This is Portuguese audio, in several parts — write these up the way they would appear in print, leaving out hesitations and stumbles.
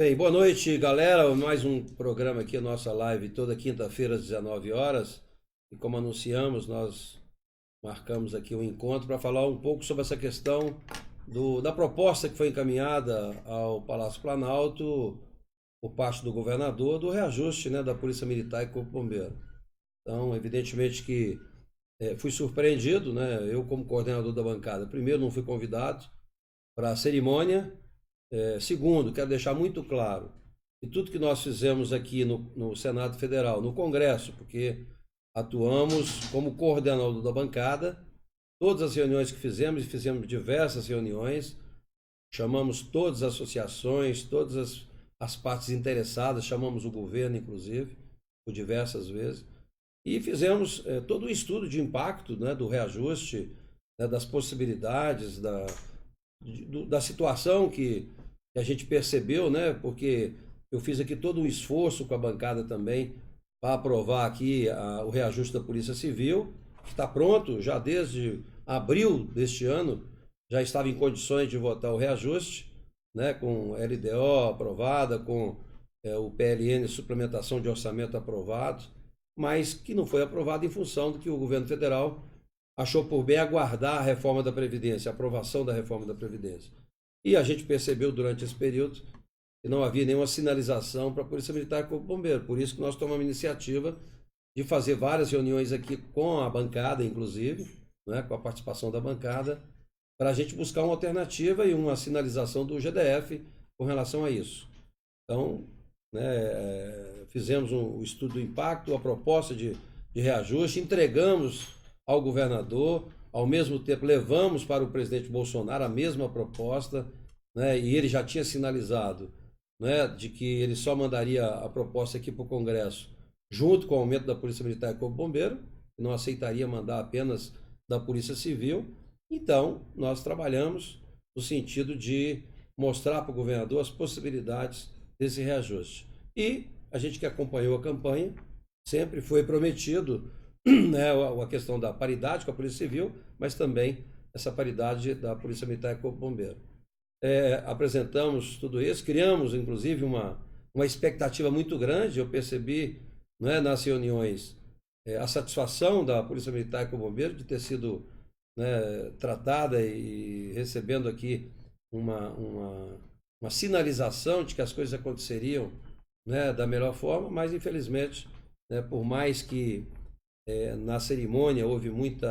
Bem, boa noite, galera. Mais um programa aqui, a nossa live, toda quinta-feira às 19 horas. E como anunciamos, nós marcamos aqui um encontro para falar um pouco sobre essa questão da proposta que foi encaminhada ao Palácio Planalto por parte do governador do reajuste, né, da Polícia Militar e Corpo Bombeiro. Então, evidentemente que fui surpreendido, né? Eu, como coordenador da bancada, primeiro, não fui convidado para a cerimônia. Segundo, quero deixar muito claro que tudo que nós fizemos aqui no Senado Federal, no Congresso, porque atuamos como coordenador da bancada, todas as reuniões que fizemos, e fizemos diversas reuniões, chamamos todas as associações, todas as partes interessadas, chamamos o governo, inclusive, por diversas vezes, e fizemos todo o estudo de impacto, né, do reajuste, né, das possibilidades, da situação que a gente percebeu, né? Porque eu fiz aqui todo um esforço com a bancada também para aprovar aqui o reajuste da Polícia Civil, que está pronto já desde abril deste ano, já estava em condições de votar o reajuste, né? Com LDO aprovada, com o PLN, suplementação de orçamento aprovado, mas que não foi aprovado em função do que o governo federal achou por bem aguardar a reforma da Previdência, a aprovação da reforma da Previdência. E a gente percebeu durante esse período que não havia nenhuma sinalização para a Polícia Militar e Corpo Bombeiro. Por isso que nós tomamos a iniciativa de fazer várias reuniões aqui com a bancada, inclusive, né, com a participação da bancada, para a gente buscar uma alternativa e uma sinalização do GDF com relação a isso. Então, né, fizemos um estudo do impacto, a proposta de reajuste, entregamos ao governador, ao mesmo tempo levamos para o presidente Bolsonaro a mesma proposta, né, e ele já tinha sinalizado, né, de que ele só mandaria a proposta aqui para o Congresso junto com o aumento da Polícia Militar e Corpo Bombeiro, não aceitaria mandar apenas da Polícia Civil. Então, nós trabalhamos no sentido de mostrar para o governador as possibilidades desse reajuste. E a gente que acompanhou a campanha, sempre foi prometido, né, a questão da paridade com a Polícia Civil, mas também essa paridade da Polícia Militar e Corpo Bombeiro. Apresentamos tudo isso, criamos inclusive uma expectativa muito grande. Eu percebi, né, nas reuniões a satisfação da Polícia Militar e Corpo Bombeiro de ter sido, né, tratada e recebendo aqui uma sinalização de que as coisas aconteceriam, né, da melhor forma, mas infelizmente, né, por mais que na cerimônia houve muito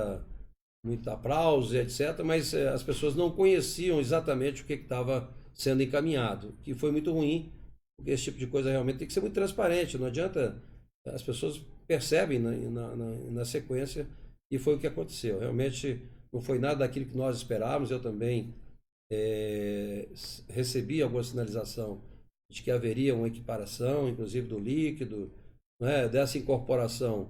aplauso, etc., mas as pessoas não conheciam exatamente o que estava sendo encaminhado, que foi muito ruim, porque esse tipo de coisa realmente tem que ser muito transparente, não adianta, as pessoas percebem na sequência, e foi o que aconteceu. Realmente não foi nada daquilo que nós esperávamos. Eu também recebi alguma sinalização de que haveria uma equiparação, inclusive do líquido, né, dessa incorporação.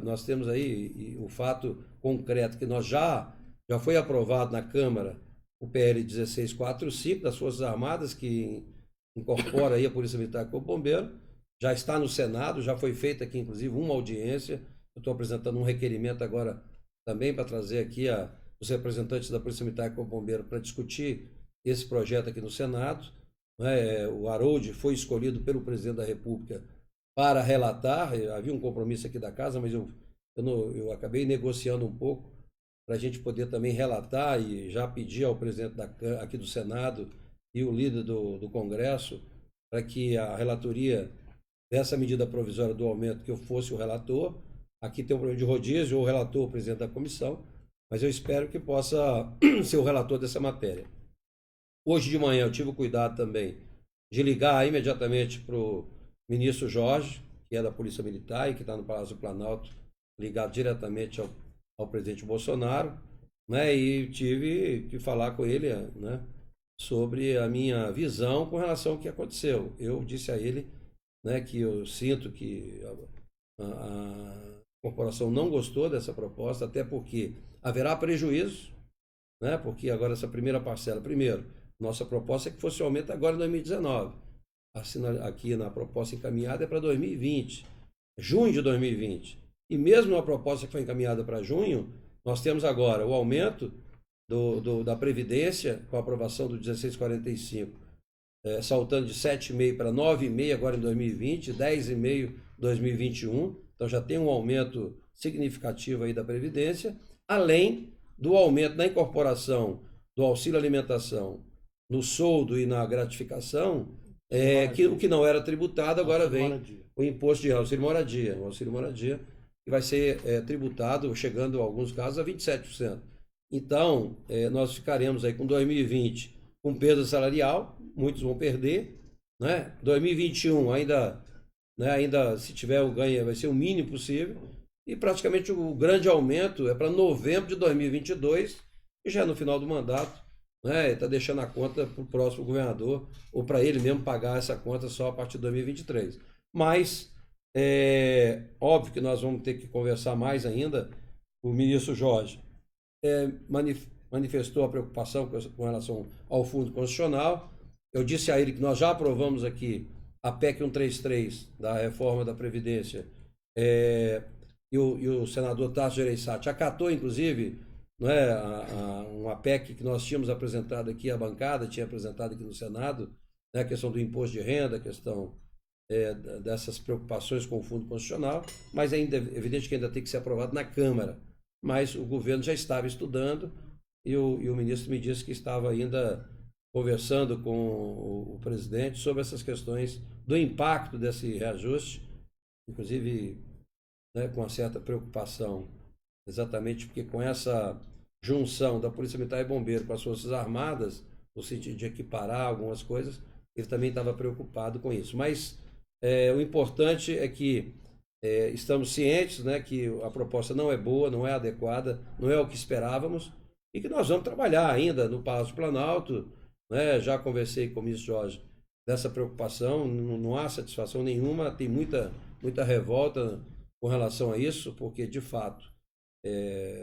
Nós temos aí o fato concreto que já foi aprovado na Câmara o PL 1645 das Forças Armadas, que incorpora aí a Polícia Militar e Corpo Bombeiro, já está no Senado, já foi feita aqui inclusive uma audiência. Eu estou apresentando um requerimento agora também para trazer aqui os representantes da Polícia Militar e Corpo Bombeiro para discutir esse projeto aqui no Senado. O Harold foi escolhido pelo presidente da República para relatar. Havia um compromisso aqui da casa, mas eu acabei negociando um pouco para a gente poder também relatar e já pedir ao presidente aqui do Senado e o líder do Congresso para que a relatoria dessa medida provisória do aumento, que eu fosse o relator. Aqui tem um problema de rodízio, o relator, o presidente da comissão, mas eu espero que possa ser o relator dessa matéria. Hoje de manhã eu tive o cuidado também de ligar imediatamente para o ministro Jorge, que é da Polícia Militar e que está no Palácio do Planalto, ligado diretamente ao presidente Bolsonaro, né, e tive que falar com ele, né, sobre a minha visão com relação ao que aconteceu. Eu disse a ele, né, que eu sinto que a corporação não gostou dessa proposta, até porque haverá prejuízo, né, porque agora essa primeira parcela, primeiro, nossa proposta é que fosse o aumento agora em 2019. Aqui na proposta encaminhada é para 2020, junho de 2020. E mesmo a proposta que foi encaminhada para junho, nós temos agora o aumento da Previdência, com a aprovação do 1645 saltando de 7,5 para 9,5 agora em 2020, 10,5 em 2021. Então já tem um aumento significativo aí da Previdência, além do aumento na incorporação do auxílio alimentação no soldo e na gratificação, o que não era tributado, agora vem o imposto de auxílio moradia, o auxílio moradia, que vai ser tributado, chegando em alguns casos a 27%. Então, nós ficaremos aí com 2020 com perda salarial, muitos vão perder, né? 2021 ainda, né, ainda se tiver o ganho vai ser o mínimo possível, e praticamente o grande aumento é para novembro de 2022, e já no final do mandato, né, está deixando a conta para o próximo governador, ou para ele mesmo pagar essa conta só a partir de 2023. Mas, óbvio que nós vamos ter que conversar mais ainda. O ministro Jorge manifestou a preocupação com relação ao Fundo Constitucional. Eu disse a ele que nós já aprovamos aqui a PEC 133 da reforma da Previdência, e o senador Tasso Gereissati acatou, inclusive, não é, uma PEC que nós tínhamos apresentado aqui, a bancada tinha apresentado aqui no Senado, né, a questão do imposto de renda, a questão dessas preocupações com o Fundo Constitucional, mas ainda é evidente que ainda tem que ser aprovado na Câmara. Mas o governo já estava estudando, e o ministro me disse que estava ainda conversando com o presidente sobre essas questões do impacto desse reajuste, inclusive, né, com uma certa preocupação, exatamente porque com essa junção da Polícia Militar e Bombeiro com as Forças Armadas, no sentido de equiparar algumas coisas, ele também estava preocupado com isso. Mas o importante é que estamos cientes, né, que a proposta não é boa, não é adequada, não é o que esperávamos, e que nós vamos trabalhar ainda no Palácio Planalto, né? Já conversei com o ministro Jorge dessa preocupação, não há satisfação nenhuma, tem muita revolta com relação a isso, porque de fato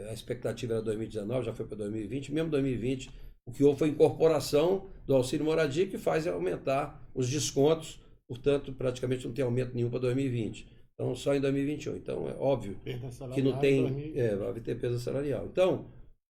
a expectativa era 2019, já foi para 2020, mesmo 2020 o que houve foi incorporação do auxílio moradia, que faz aumentar os descontos, portanto praticamente não tem aumento nenhum para 2020, então só em 2021. Então é óbvio que não tem, vai ter perda salarial. Então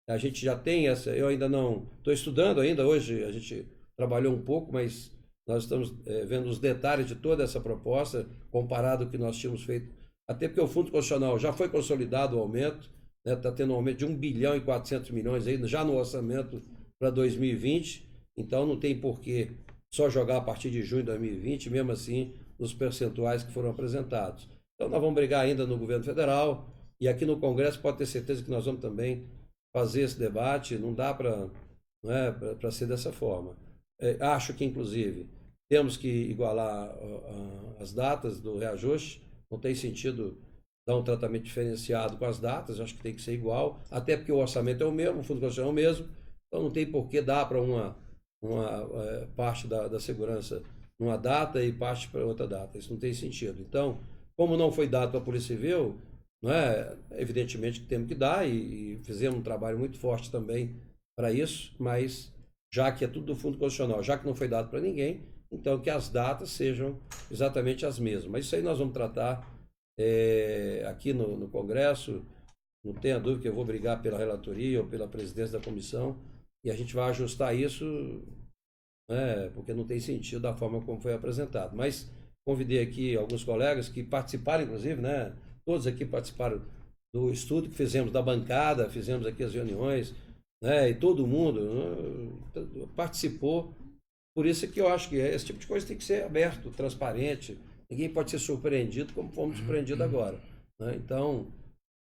a gente já tem essa, eu ainda não estou estudando ainda, hoje a gente trabalhou um pouco, mas nós estamos vendo os detalhes de toda essa proposta, comparado ao que nós tínhamos feito, até porque o Fundo Constitucional já foi consolidado o aumento, está tendo um aumento de 1 bilhão e 400 milhões aí, já no orçamento para 2020, então não tem por que só jogar a partir de junho de 2020, mesmo assim, nos percentuais que foram apresentados. Então nós vamos brigar ainda no governo federal, e aqui no Congresso pode ter certeza que nós vamos também fazer esse debate, não dá para ser dessa forma. Acho que, inclusive, temos que igualar as datas do reajuste, não tem sentido dar um tratamento diferenciado com as datas, acho que tem que ser igual, até porque o orçamento é o mesmo, o Fundo Constitucional é o mesmo, então não tem por que dar para uma parte da segurança numa data e parte para outra data, isso não tem sentido. Então, como não foi dado para a Polícia Civil, não é? Evidentemente que temos que dar, e fizemos um trabalho muito forte também para isso, mas já que é tudo do Fundo Constitucional, já que não foi dado para ninguém, então que as datas sejam exatamente as mesmas. Mas isso aí nós vamos tratar aqui no Congresso, não tenha dúvida que eu vou brigar pela relatoria ou pela presidência da comissão, e a gente vai ajustar isso, né, porque não tem sentido da forma como foi apresentado. Mas convidei aqui alguns colegas que participaram, inclusive, né? Todos aqui participaram do estudo que fizemos da bancada, fizemos aqui as reuniões, né, e todo mundo, né, participou. Por isso que eu acho que esse tipo de coisa tem que ser aberto, transparente. Ninguém pode ser surpreendido como fomos surpreendidos agora, né? Então,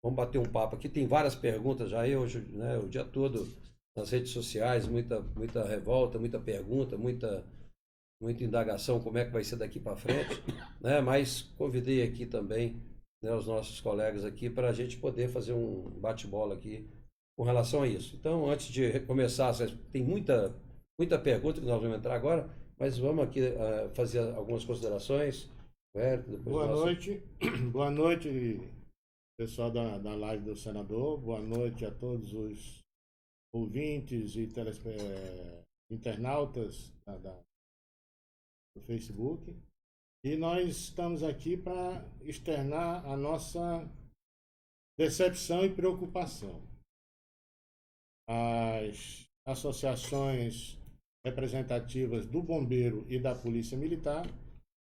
vamos bater um papo aqui. Tem várias perguntas já hoje, né, o dia todo nas redes sociais, muita revolta, muita pergunta, muita indagação, como é que vai ser daqui para frente, né? Mas convidei aqui também, né, os nossos colegas aqui para a gente poder fazer um bate-bola aqui com relação a isso. Então, antes de começar, tem muita pergunta que nós vamos entrar agora, mas vamos aqui fazer algumas considerações. Boa noite. Boa noite, pessoal da live do senador. Boa noite a todos os ouvintes e internautas do Facebook. E nós estamos aqui para externar a nossa decepção e preocupação. As associações representativas do Bombeiro e da Polícia Militar,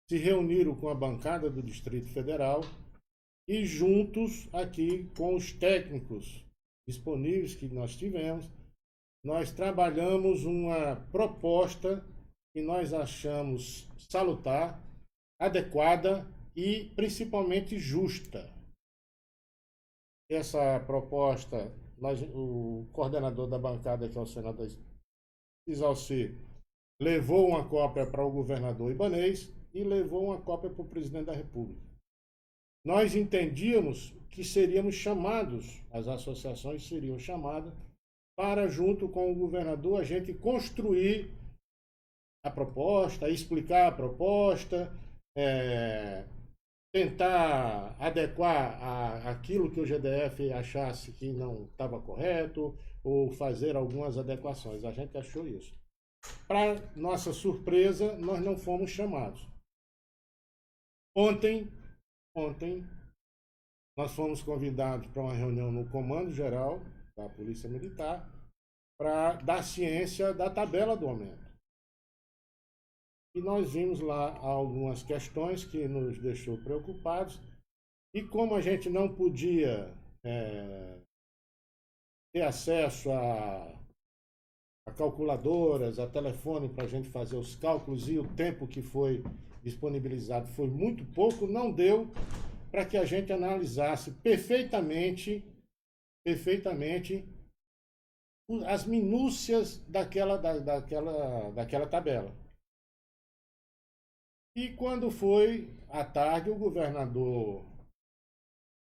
se reuniram com a bancada do Distrito Federal e juntos aqui com os técnicos disponíveis que nós tivemos, nós trabalhamos uma proposta que nós achamos salutar, adequada e principalmente justa. Essa proposta, o coordenador da bancada, que é o senador Isalci, levou uma cópia para o governador Ibanez e levou uma cópia para o presidente da República. Nós entendíamos que seríamos chamados, as associações seriam chamadas, para, junto com o governador, a gente construir a proposta, explicar a proposta, tentar adequar aquilo que o GDF achasse que não estava correto, ou fazer algumas adequações. A gente achou isso. Para nossa surpresa, nós não fomos chamados. Ontem, nós fomos convidados para uma reunião no Comando Geral da Polícia Militar para dar ciência da tabela do aumento. E nós vimos lá algumas questões que nos deixou preocupados. E como a gente não podia ter acesso a calculadoras, a telefone para a gente fazer os cálculos, e o tempo que foi disponibilizado foi muito pouco, não deu para que a gente analisasse perfeitamente as minúcias daquela tabela. E quando foi à tarde, o governador...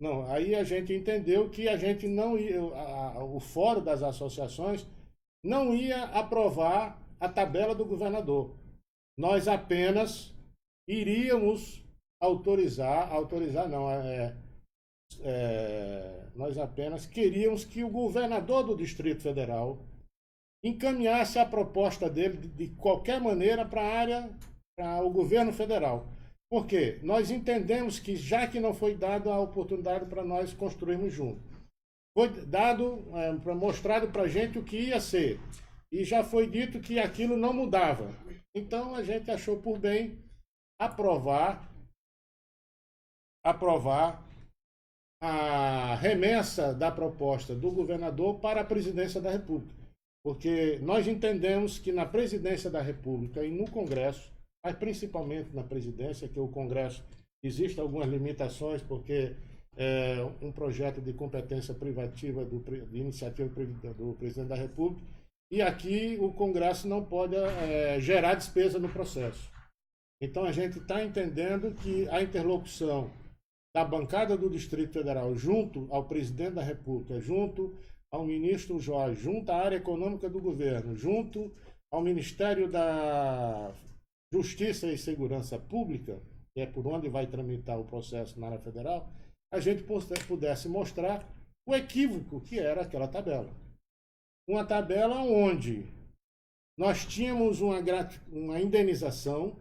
Não, aí a gente entendeu que a gente não ia, o Fórum das Associações não ia aprovar a tabela do governador. Nós apenas iríamos nós apenas queríamos que o governador do Distrito Federal encaminhasse a proposta dele de qualquer maneira para o governo federal. Por quê? Nós entendemos que, já que não foi dada a oportunidade para nós construirmos juntos, foi dado, mostrado para a gente o que ia ser, e já foi dito que aquilo não mudava. Então a gente achou por bem aprovar a remessa da proposta do governador para a presidência da República. Porque nós entendemos que na presidência da República e no Congresso, mas principalmente na presidência, que o Congresso existem algumas limitações, porque é um projeto de competência privativa de iniciativa do presidente da República, e aqui o Congresso não pode gerar despesa no processo. Então a gente está entendendo que a interlocução da bancada do Distrito Federal junto ao presidente da República, junto ao ministro Jorge, junto à área econômica do governo, junto ao Ministério da Justiça e Segurança Pública, que é por onde vai tramitar o processo na área federal, a gente pudesse mostrar o equívoco que era aquela tabela. Uma tabela onde nós tínhamos uma indenização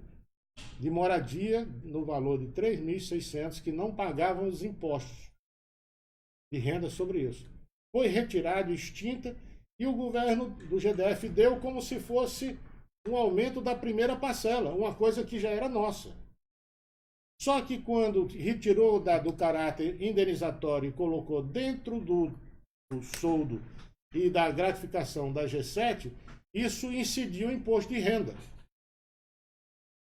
de moradia no valor de 3.600 que não pagavam os impostos de renda sobre isso. Foi retirado, extinta, e o governo do GDF deu como se fosse um aumento da primeira parcela, uma coisa que já era nossa. Só que quando retirou do caráter indenizatório e colocou dentro do soldo e da gratificação da G7, isso incidiu o imposto de renda.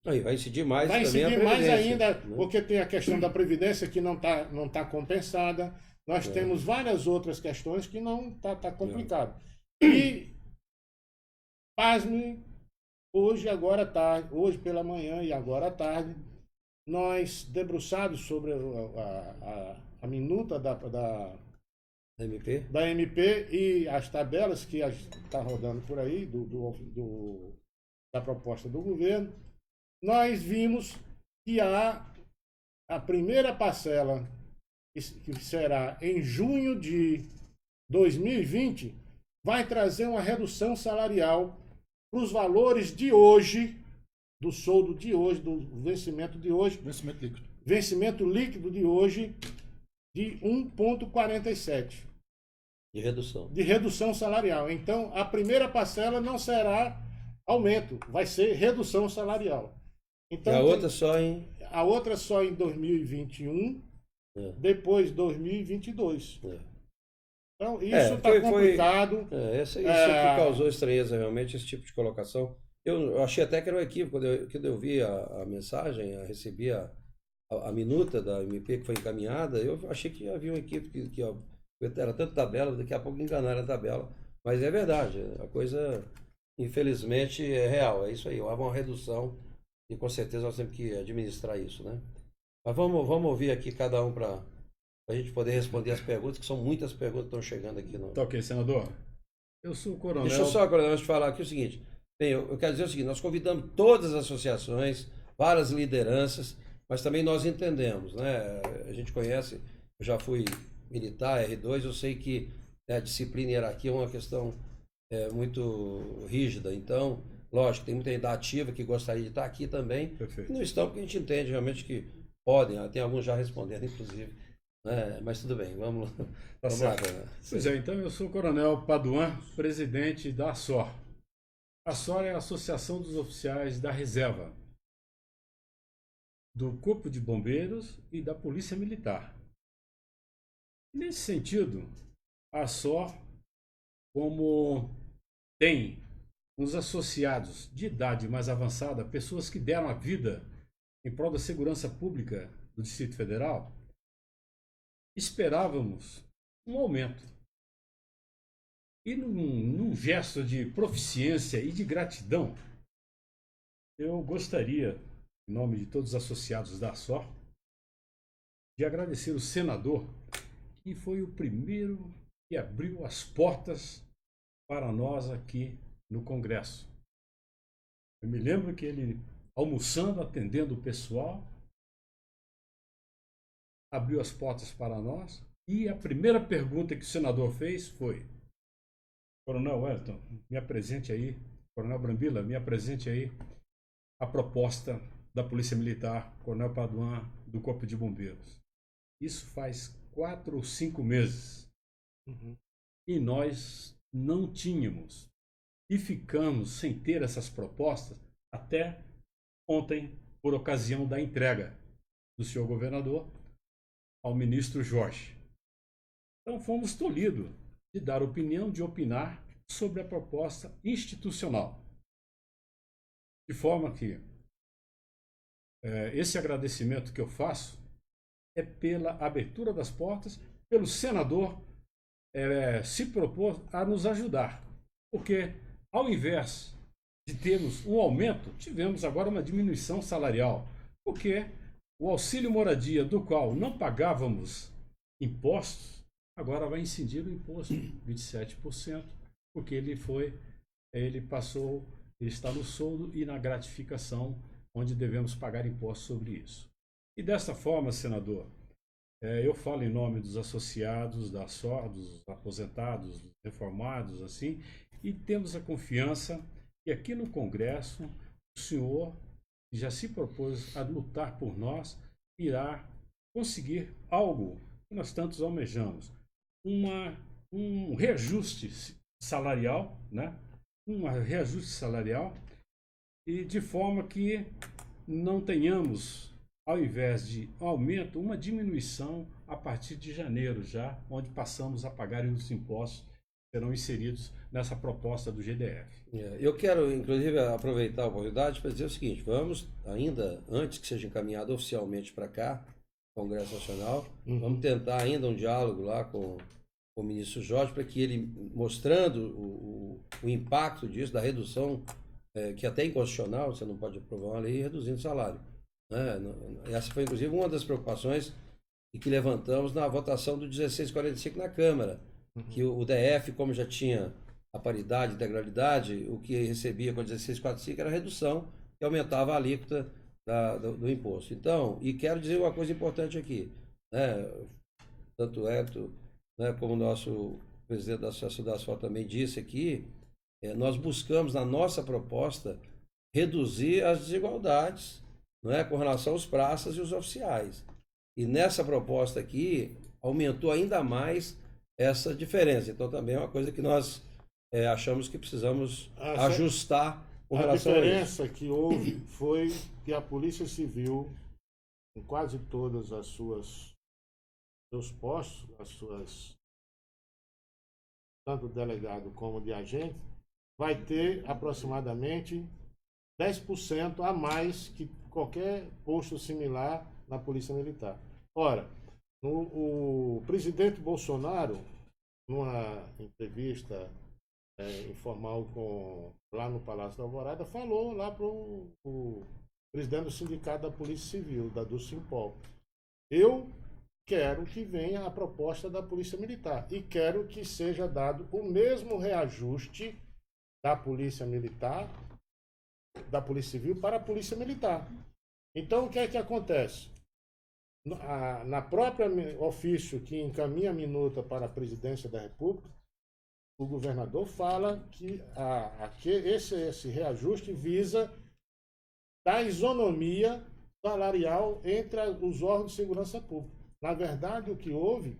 Aí vai incidir mais vai também incidir a mais ainda, né? Porque tem a questão da Previdência que não tá compensada. Nós temos várias outras questões que não tá complicado. E, pasme, hoje pela manhã e agora à tarde, nós, debruçados sobre a minuta da MP e as tabelas que está rodando por aí, da proposta do governo, nós vimos que a primeira parcela, que será em junho de 2020, vai trazer uma redução salarial para os valores de hoje, do soldo de hoje, do vencimento de hoje, vencimento líquido de hoje, de 1,47. De redução. De redução salarial. Então, a primeira parcela não será aumento, vai ser redução salarial. Então, e a outra só a outra só em 2021, depois 2022. Então, isso está complicado. Isso que causou estranheza, realmente, esse tipo de colocação. Eu achei até que era um equívoco. Quando eu vi a mensagem, recebi a minuta da MP que foi encaminhada, eu achei que havia um equívoco, que era tanto tabela, daqui a pouco enganaram a tabela. Mas é verdade, a coisa, infelizmente, é real. É isso aí, há uma redução e com certeza nós temos que administrar isso, né? Mas vamos ouvir aqui cada um para a gente poder responder as perguntas, que são muitas perguntas que estão chegando aqui. Tá ok, senador. Eu sou o coronel... Deixa eu só, coronel, te falar aqui o seguinte. Bem, eu quero dizer o seguinte, nós convidamos todas as associações, várias lideranças, mas também nós entendemos, né? A gente conhece, eu já fui militar, R2, eu sei que a disciplina e hierarquia é uma questão muito rígida, então, lógico, tem muita gente ativa que gostaria de estar aqui também. Perfeito. Não estão, porque a gente entende realmente que podem, tem alguns já respondendo, inclusive, né? Mas tudo bem, vamos lá. Pois é, então eu sou o coronel Paduan, presidente da ASOR. A ASOR é a Associação dos Oficiais da Reserva, do Corpo de Bombeiros e da Polícia Militar. Nesse sentido, a ASOR, como tem uns associados de idade mais avançada, pessoas que deram a vida em prol da segurança pública do Distrito Federal, esperávamos um aumento. E num gesto de proficiência e de gratidão, eu gostaria, em nome de todos os associados da ASOR, de agradecer o senador, que foi o primeiro que abriu as portas para nós aqui no Congresso. Eu me lembro que ele, almoçando, atendendo o pessoal, abriu as portas para nós e a primeira pergunta que o senador fez foi: Coronel Wellington, me apresente aí, Coronel Brambila, me apresente aí a proposta da Polícia Militar, Coronel Paduan, do Corpo de Bombeiros. Isso faz 4 ou 5 meses. E nós não tínhamos. E ficamos sem ter essas propostas até ontem, por ocasião da entrega do senhor governador ao ministro Jorge. Então fomos tolhidos de dar opinião, de opinar sobre a proposta institucional. De forma que esse agradecimento que eu faço é pela abertura das portas, pelo senador se propor a nos ajudar. Porque, ao invés de termos um aumento, tivemos agora uma diminuição salarial. Porque o auxílio moradia, do qual não pagávamos impostos, agora vai incidir o imposto de 27%, porque ele está no soldo e na gratificação, onde devemos pagar impostos sobre isso. E desta forma, senador, eu falo em nome dos associados da ASOR, dos aposentados, dos reformados, assim, e temos a confiança que aqui no Congresso o senhor já se propôs a lutar por nós, irá conseguir algo que nós tantos almejamos, um reajuste salarial, né? Um reajuste salarial, e de forma que não tenhamos, ao invés de aumento, uma diminuição a partir de janeiro já, onde passamos a pagar os impostos que serão inseridos nessa proposta do GDF. Eu quero, inclusive, aproveitar a oportunidade para dizer o seguinte: vamos, ainda antes que seja encaminhado oficialmente para cá, Congresso Nacional, vamos tentar ainda um diálogo lá com o ministro Jorge, para que ele, mostrando o impacto disso, da redução, que até é inconstitucional, você não pode aprovar uma lei reduzindo o salário. Essa foi, inclusive, uma das preocupações que levantamos na votação do 1645 na Câmara, que o DF, como já tinha a paridade e integralidade, o que recebia com 1645 era a redução, que aumentava a alíquota do imposto. Então, e quero dizer uma coisa importante aqui, né? Tanto o Hector, né, como o nosso presidente da Associação da ASOR também disse aqui, nós buscamos, na nossa proposta, reduzir as desigualdades, não é, com relação aos praças e os oficiais. E nessa proposta aqui, aumentou ainda mais essa diferença. Então, também é uma coisa que nós achamos que precisamos ajustar com A relação a isso. diferença que houve foi que a Polícia Civil, em quase todas as seus postos, as suas, tanto delegado como de agente, vai ter aproximadamente 10% a mais que qualquer posto similar na Polícia Militar. Ora, o presidente Bolsonaro, numa entrevista informal lá no Palácio da Alvorada, falou lá para o presidente do Sindicato da Polícia Civil, do Simpol: eu quero que venha a proposta da Polícia Militar e quero que seja dado o mesmo reajuste da Polícia Militar, da Polícia Civil para a Polícia Militar. Então, o que é que acontece? Na própria ofício que encaminha a minuta para a Presidência da República, o governador fala que esse reajuste visa dar isonomia salarial entre os órgãos de segurança pública. Na verdade, o que houve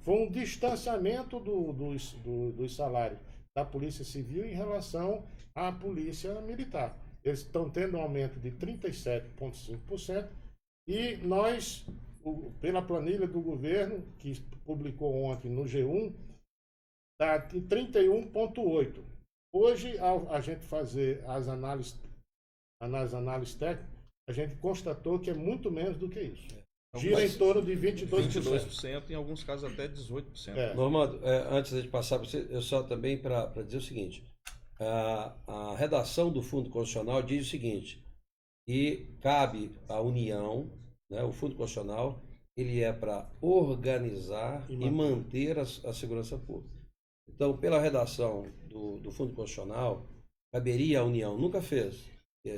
foi um distanciamento dos salários da Polícia Civil em relação à Polícia Militar. Eles estão tendo um aumento de 37,5% e nós, pela planilha do governo, que publicou ontem no G1, está em 31,8%. Hoje, ao a gente fazer as análises técnicas, a gente constatou que é muito menos do que isso. Gira em torno de 22%. 22%, em alguns casos até 18%. Normando, antes de passar para você, eu só também para dizer o seguinte: a redação do Fundo Constitucional diz o seguinte, e cabe à União, né, o Fundo Constitucional, ele é para organizar e manter a segurança pública. Então, pela redação do Fundo Constitucional, caberia à União, nunca fez,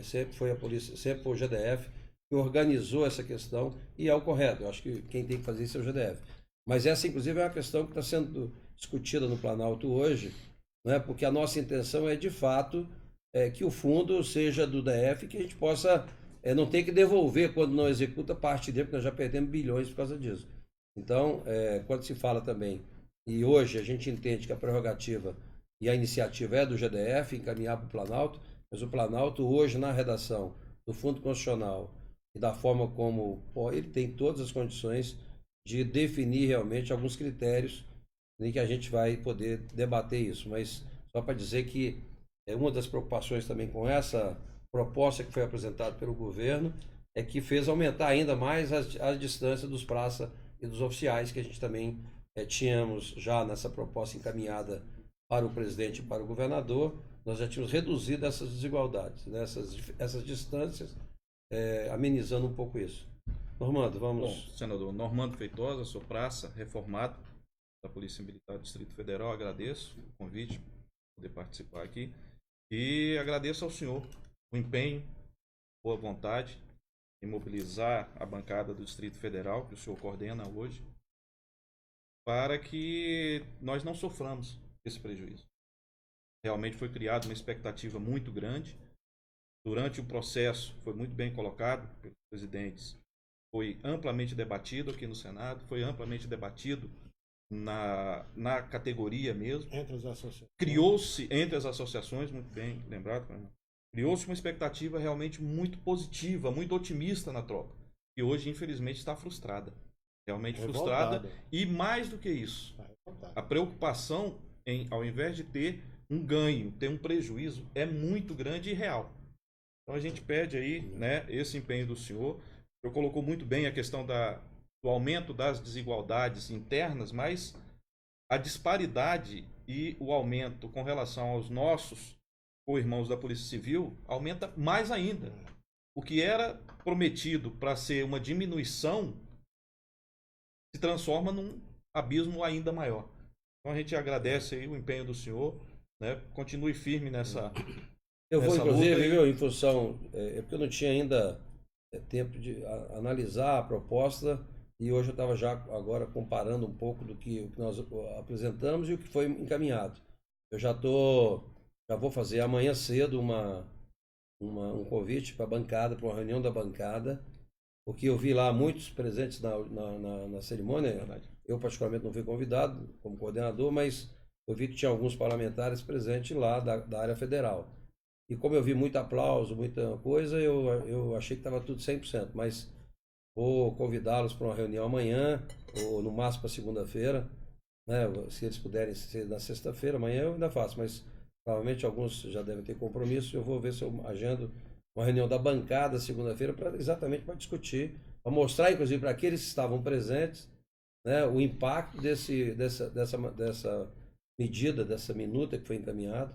sempre foi a polícia, sempre foi o GDF que organizou essa questão e é o correto. Eu acho que quem tem que fazer isso é o GDF. Mas essa, inclusive, é uma questão que está sendo discutida no Planalto hoje, né, porque a nossa intenção é, de fato, que o fundo seja do DF, que a gente possa não ter que devolver quando não executa parte dele, porque nós já perdemos bilhões por causa disso. Então, quando se fala também, e hoje a gente entende que a prerrogativa e a iniciativa é do GDF, encaminhar para o Planalto, mas o Planalto hoje, na redação do Fundo Constitucional e da forma como ele tem todas as condições de definir realmente alguns critérios em que a gente vai poder debater isso. Mas só para dizer que uma das preocupações também com essa proposta que foi apresentada pelo governo é que fez aumentar ainda mais a distância dos praças e dos oficiais, que a gente também tínhamos já nessa proposta encaminhada para o presidente e para o governador. Nós já tínhamos reduzido essas desigualdades, né? essas distâncias, amenizando um pouco isso. Normando, vamos... Bom, senador Normando Feitosa, sou praça, reformado da Polícia Militar do Distrito Federal, agradeço o convite para poder participar aqui e agradeço ao senhor o empenho, boa vontade em mobilizar a bancada do Distrito Federal, que o senhor coordena hoje, para que nós não soframos esse prejuízo. Realmente foi criada uma expectativa muito grande. Durante o processo, foi muito bem colocado pelos presidentes, foi amplamente debatido aqui no Senado, foi amplamente debatido na categoria mesmo. Entre as associações. Criou-se, entre as associações, muito bem lembrado, criou-se uma expectativa realmente muito positiva, muito otimista na tropa. E hoje, infelizmente, está frustrada. Realmente frustrada. E mais do que isso, a preocupação em, ao invés de ter um ganho, ter um prejuízo, é muito grande e real. Então a gente pede aí, né, esse empenho do senhor. O senhor colocou muito bem a questão do aumento das desigualdades internas, mas a disparidade e o aumento com relação aos nossos co-irmãos da Polícia Civil aumenta mais ainda. O que era prometido para ser uma diminuição se transforma num abismo ainda maior. Então a gente agradece aí o empenho do senhor, né? Continue firme nessa Eu vou, nessa inclusive, luta aí. viu, em função, porque eu não tinha ainda tempo de analisar a proposta e hoje eu estava já agora comparando um pouco do que nós apresentamos e o que foi encaminhado. Eu já vou fazer amanhã cedo um convite para a bancada, para uma reunião da bancada, porque eu vi lá muitos presentes na cerimônia. Eu particularmente não fui convidado como coordenador, mas eu vi que tinha alguns parlamentares presentes lá da área federal. E como eu vi muito aplauso, muita coisa, eu achei que estava tudo 100%. Mas vou convidá-los para uma reunião amanhã, ou no máximo para segunda-feira, né? Se eles puderem ser na sexta-feira, amanhã eu ainda faço, mas provavelmente alguns já devem ter compromisso. Eu vou ver se eu agendo uma reunião da bancada segunda-feira exatamente para discutir, para mostrar, inclusive, para aqueles que estavam presentes, né, o impacto dessa medida, dessa minuta que foi encaminhada.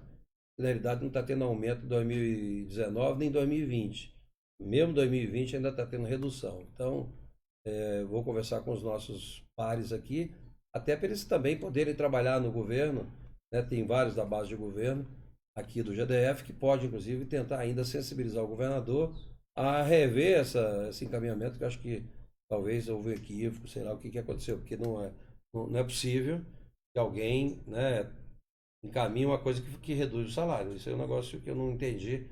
Na realidade, não está tendo aumento em 2019 nem em 2020. Mesmo 2020 ainda está tendo redução. Então, vou conversar com os nossos pares aqui, até para eles também poderem trabalhar no governo, né? Tem vários da base de governo aqui do GDF que pode, inclusive, tentar ainda sensibilizar o governador a rever esse encaminhamento, que eu acho que talvez houve um equívoco, sei lá o que aconteceu, porque não é possível que alguém, né, encaminhe uma coisa que reduz o salário. Isso é um negócio que eu não entendi.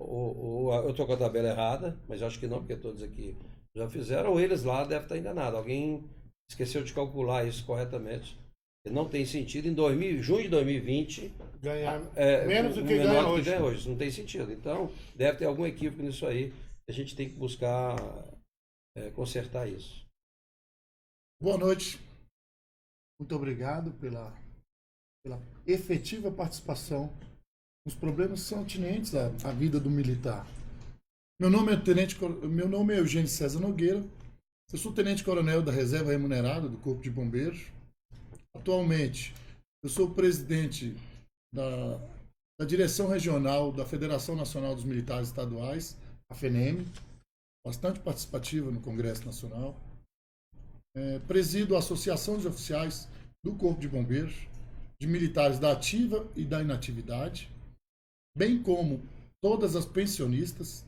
Ou eu estou com a tabela errada, mas eu acho que não, porque todos aqui já fizeram, ou eles lá devem estar enganados. Alguém esqueceu de calcular isso corretamente. Não tem sentido em junho de 2020 ganhar menos do que ganha hoje. Isso não tem sentido. Então, deve ter algum equívoco nisso aí. A gente tem que buscar consertar isso. Boa noite. Muito obrigado pela efetiva participação nos problemas que são atinentes à vida do militar. Meu nome é Eugênio César Nogueira. Eu sou tenente-coronel da Reserva Remunerada do Corpo de Bombeiros. Atualmente, eu sou o presidente da Direção Regional da Federação Nacional dos Militares Estaduais, a FENEM, bastante participativa no Congresso Nacional. Presido a Associação de Oficiais do Corpo de Bombeiros, de militares da ativa e da inatividade, bem como todas as pensionistas.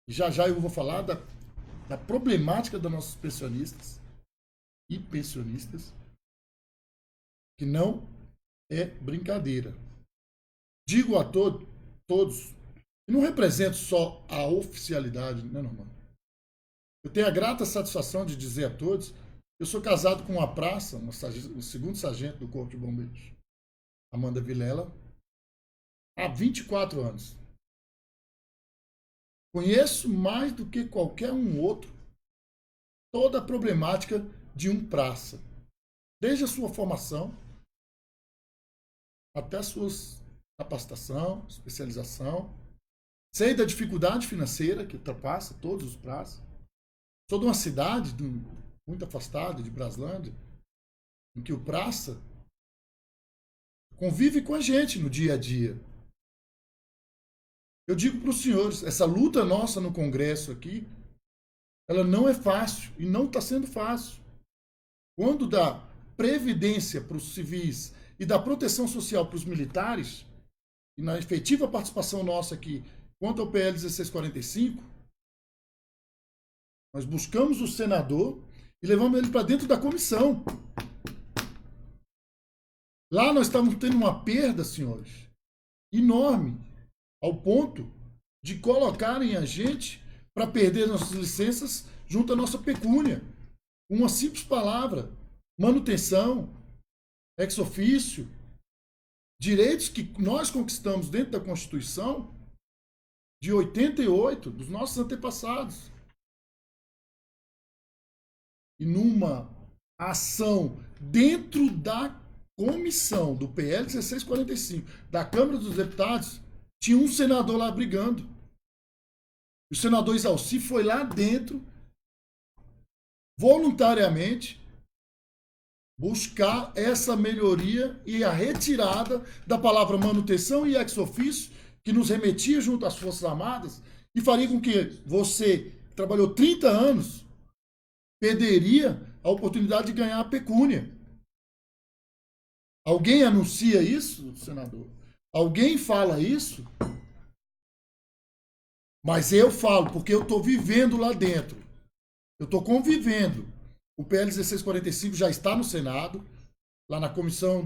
Já eu vou falar da problemática dos nossos pensionistas e pensionistas, que não é brincadeira. Digo a todos, e não represento só a oficialidade, né, Normando? Eu tenho a grata satisfação de dizer a todos, eu sou casado com uma praça, o segundo sargento do Corpo de Bombeiros, Amanda Vilela, há 24 anos. Conheço mais do que qualquer um outro toda a problemática de um praça, desde a sua formação até a sua capacitação, especialização. Sei da dificuldade financeira que ultrapassa todos os praças. Sou de uma cidade muito afastada, de Braslândia, em que o praça convive com a gente no dia a dia. Eu digo para os senhores, essa luta nossa no Congresso aqui, ela não é fácil e não está sendo fácil. Quando dá previdência para os civis e da proteção social para os militares, e na efetiva participação nossa aqui quanto ao PL 1645, nós buscamos o senador e levamos ele para dentro da comissão. Lá nós estávamos tendo uma perda, senhores, enorme, ao ponto de colocarem a gente para perder nossas licenças junto à nossa pecúnia. Uma simples palavra, manutenção, ex ofício, direitos que nós conquistamos dentro da Constituição de 88, dos nossos antepassados. E numa ação dentro da comissão do PL 1645 da Câmara dos Deputados, tinha um senador lá brigando. O senador Isalci foi lá dentro, voluntariamente, buscar essa melhoria e a retirada da palavra manutenção e ex ofício, que nos remetia junto às Forças Armadas e faria com que você, que trabalhou 30 anos, perderia a oportunidade de ganhar a pecúnia. Alguém anuncia isso, senador? Alguém fala isso? Mas eu falo, porque eu estou vivendo lá dentro. Eu estou convivendo. O PL 1645 já está no Senado, lá na comissão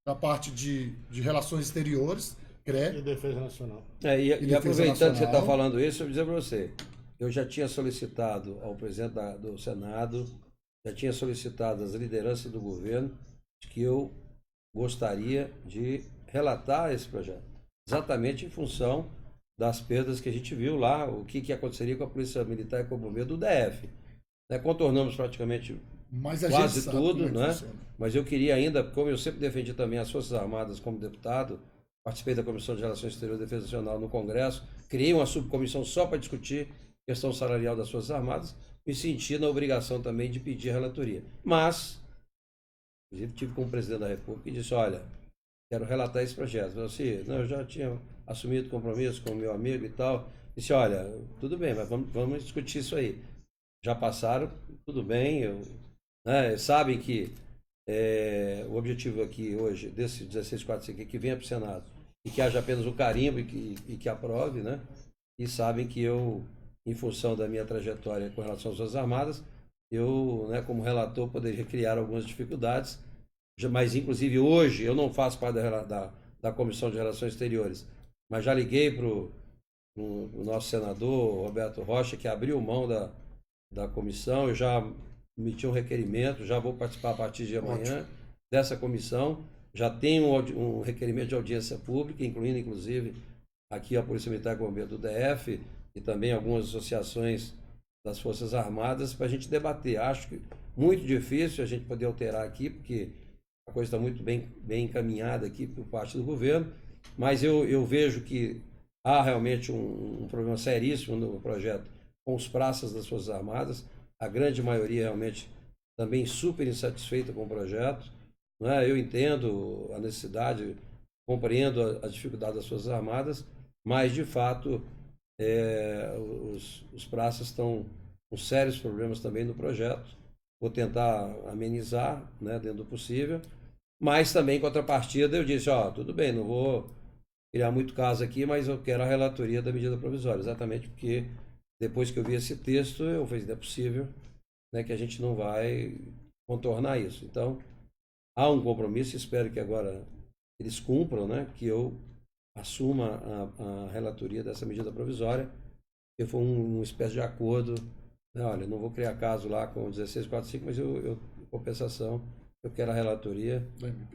da parte de Relações Exteriores, CRE. E Defesa Nacional. E aproveitando que você está falando isso, eu vou dizer para você, eu já tinha solicitado ao presidente do Senado, já tinha solicitado às lideranças do governo, que eu gostaria de relatar esse projeto. exatamente em função das perdas que a gente viu lá, o que aconteceria com a Polícia Militar e com o Bombeiro do DF. Né? Contornamos praticamente Mas a quase gente sabe tudo, como é que né? funciona. Mas eu queria ainda, como eu sempre defendi também as Forças Armadas como deputado, participei da Comissão de Relações Exteriores e Defesa Nacional no Congresso, criei uma subcomissão só para discutir a questão salarial das Forças Armadas, me senti na obrigação também de pedir a relatoria. Mas, inclusive, tive com o presidente da República e disse, olha, quero relatar esse projeto. Eu, assim, não, eu já tinha assumido compromisso com o meu amigo e tal. Disse, olha, tudo bem, mas vamos discutir isso aí. Já passaram, tudo bem, né, sabem que o objetivo aqui hoje, desse 1645, é que venha para o Senado e que haja apenas o carimbo e que aprove, né? E sabem que eu, em função da minha trajetória com relação às Forças Armadas, eu, né, como relator, poderia criar algumas dificuldades, mas inclusive hoje eu não faço parte da Comissão de Relações Exteriores, mas já liguei para o nosso senador, Roberto Rocha, que abriu mão da comissão, eu já emiti um requerimento, já vou participar a partir de amanhã dessa comissão, já tenho um requerimento de audiência pública, incluindo inclusive aqui a Polícia Militar e Bombeiro do DF e também algumas associações das Forças Armadas para a gente debater. Acho que muito difícil a gente poder alterar aqui, porque a coisa está muito bem encaminhada aqui por parte do governo, mas eu vejo que há realmente um problema seríssimo no projeto com os praças das Forças Armadas, a grande maioria realmente também super insatisfeita com o projeto. Né? Eu entendo a necessidade, compreendo a dificuldade das Forças Armadas, mas de fato os praças estão com sérios problemas também no projeto. Vou tentar amenizar, né, dentro do possível, mas também em contrapartida eu disse, tudo bem, não vou criar muito caso aqui, mas eu quero a relatoria da medida provisória, exatamente porque depois que eu vi esse texto, eu falei, é possível, né, que a gente não vai contornar isso. Então, há um compromisso, espero que agora eles cumpram, né, que eu assuma a relatoria dessa medida provisória, que foi uma espécie de acordo, né, olha, não vou criar caso lá com 1645, mas em compensação, eu quero a relatoria,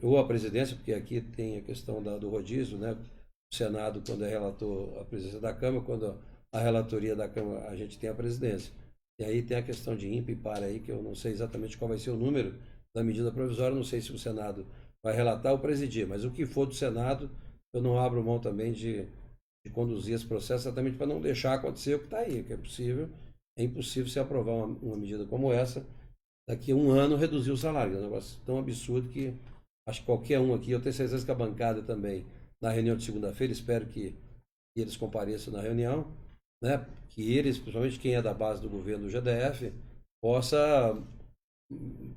ou a presidência, porque aqui tem a questão do rodízio, né, o Senado, quando é relator, a presidência da Câmara, quando a relatoria da Câmara, a gente tem a presidência. E aí tem a questão de ímpar e par aí, que eu não sei exatamente qual vai ser o número da medida provisória, não sei se o Senado vai relatar ou presidir, mas o que for do Senado, eu não abro mão também de conduzir esse processo, exatamente para não deixar acontecer o que está aí, que é impossível se aprovar uma medida como essa, daqui a um ano reduzir o salário, é um negócio tão absurdo que acho que qualquer um aqui, eu tenho certeza que a bancada também, na reunião de segunda-feira, espero que eles compareçam na reunião, né, que eles, principalmente quem é da base do governo do GDF, possa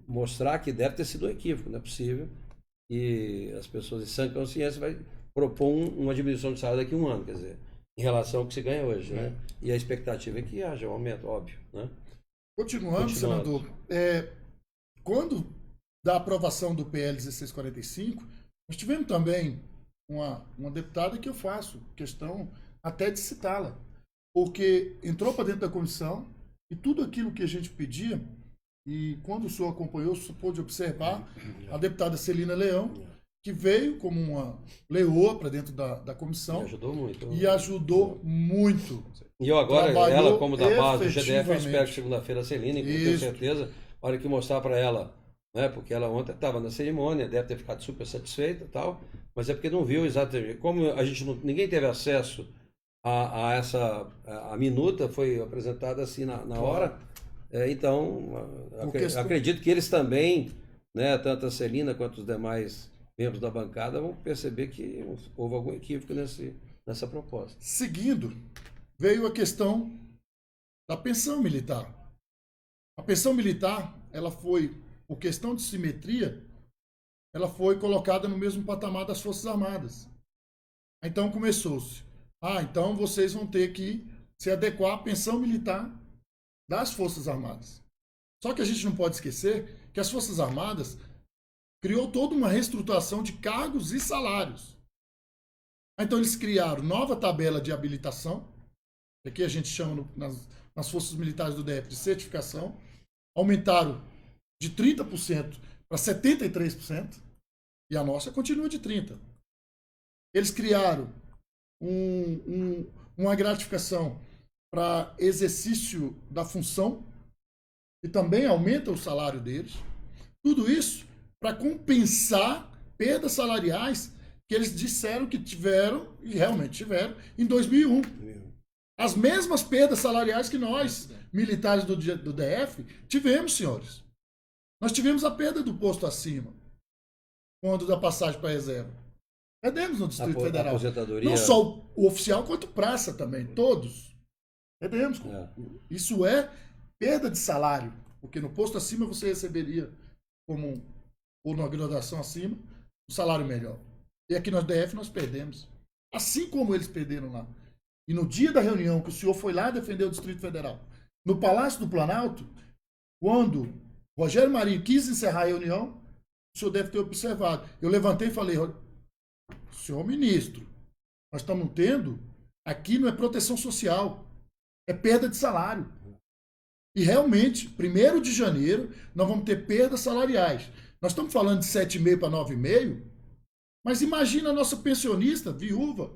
mostrar que deve ter sido um equívoco, não é possível que as pessoas em sã consciência vai propor uma diminuição de salário daqui a um ano, quer dizer, em relação ao que se ganha hoje, né? E a expectativa é que haja um aumento, óbvio, né? Continuando, senador, quando da aprovação do PL 1645, nós tivemos também uma deputada que eu faço questão até de citá-la, porque entrou para dentro da comissão e tudo aquilo que a gente pedia, e quando o senhor acompanhou, o senhor pôde observar a deputada Celina Leão, que veio como uma leoa para dentro da comissão. E ajudou muito. E ajudou muito. E eu agora, ela como da base do GDF, eu espero que segunda-feira a Celina, e tenho certeza, a hora que mostrar para ela, né, porque ela ontem estava na cerimônia, deve ter ficado super satisfeita e tal, mas é porque não viu exatamente. Como a gente ninguém teve acesso a minuta foi apresentada assim na hora, então acredito que eles também, né, tanto a Celina quanto os demais membros da bancada vão perceber que houve algum equívoco nessa proposta. Seguindo, veio a questão da pensão militar. A pensão militar, ela foi, por questão de simetria, ela foi colocada no mesmo patamar das Forças Armadas. Então começou-se. Então vocês vão ter que se adequar à pensão militar das Forças Armadas. Só que a gente não pode esquecer que as Forças Armadas criou toda uma reestruturação de cargos e salários. Então eles criaram nova tabela de habilitação, que aqui a gente chama nas Forças Militares do DF de certificação, aumentaram de 30% para 73%, e a nossa continua de 30%. Eles criaram uma gratificação para exercício da função, e também aumenta o salário deles. Tudo isso para compensar perdas salariais que eles disseram que tiveram, e realmente tiveram, em 2001. As mesmas perdas salariais que nós, militares do DF, tivemos, senhores. Nós tivemos a perda do posto acima, quando da passagem para a reserva. Perdemos no Distrito Federal. Não só o oficial, quanto o praça também, todos. Perdemos. Isso é perda de salário, porque no posto acima você receberia, ou na graduação acima, um salário melhor. E aqui no DF nós perdemos. Assim como eles perderam lá. E no dia da reunião que o senhor foi lá defender o Distrito Federal, no Palácio do Planalto, quando Rogério Marinho quis encerrar a reunião, o senhor deve ter observado. Eu levantei e falei, senhor ministro, nós estamos tendo, aqui não é proteção social, é perda de salário. E realmente, 1º de janeiro, nós vamos ter perdas salariais. Nós estamos falando de 7,5 para 9,5, mas imagina a nossa pensionista, viúva,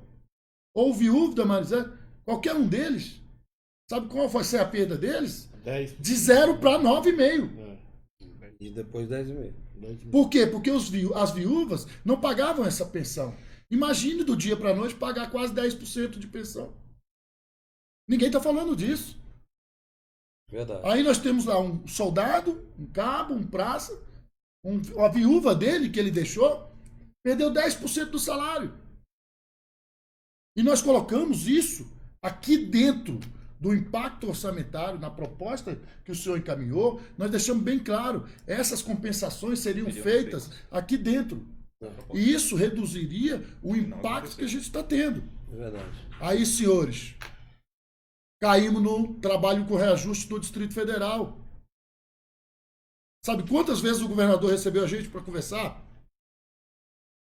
ou viúvo da Marizé, qualquer um deles. Sabe qual vai ser a perda deles? 10. De 0 para 9,5. E depois 10,5. Por quê? Porque as viúvas não pagavam essa pensão. Imagine do dia para a noite pagar quase 10% de pensão. Ninguém está falando disso. Verdade. Aí nós temos lá um soldado, um cabo, um praça, a viúva dele que ele deixou, perdeu 10% do salário. E nós colocamos isso aqui dentro do impacto orçamentário, na proposta que o senhor encaminhou, nós deixamos bem claro, essas compensações seriam feitas aqui dentro. E isso reduziria o impacto que a gente está tendo. É verdade. Aí, senhores, caímos no trabalho com reajuste do Distrito Federal. Sabe quantas vezes o governador recebeu a gente para conversar?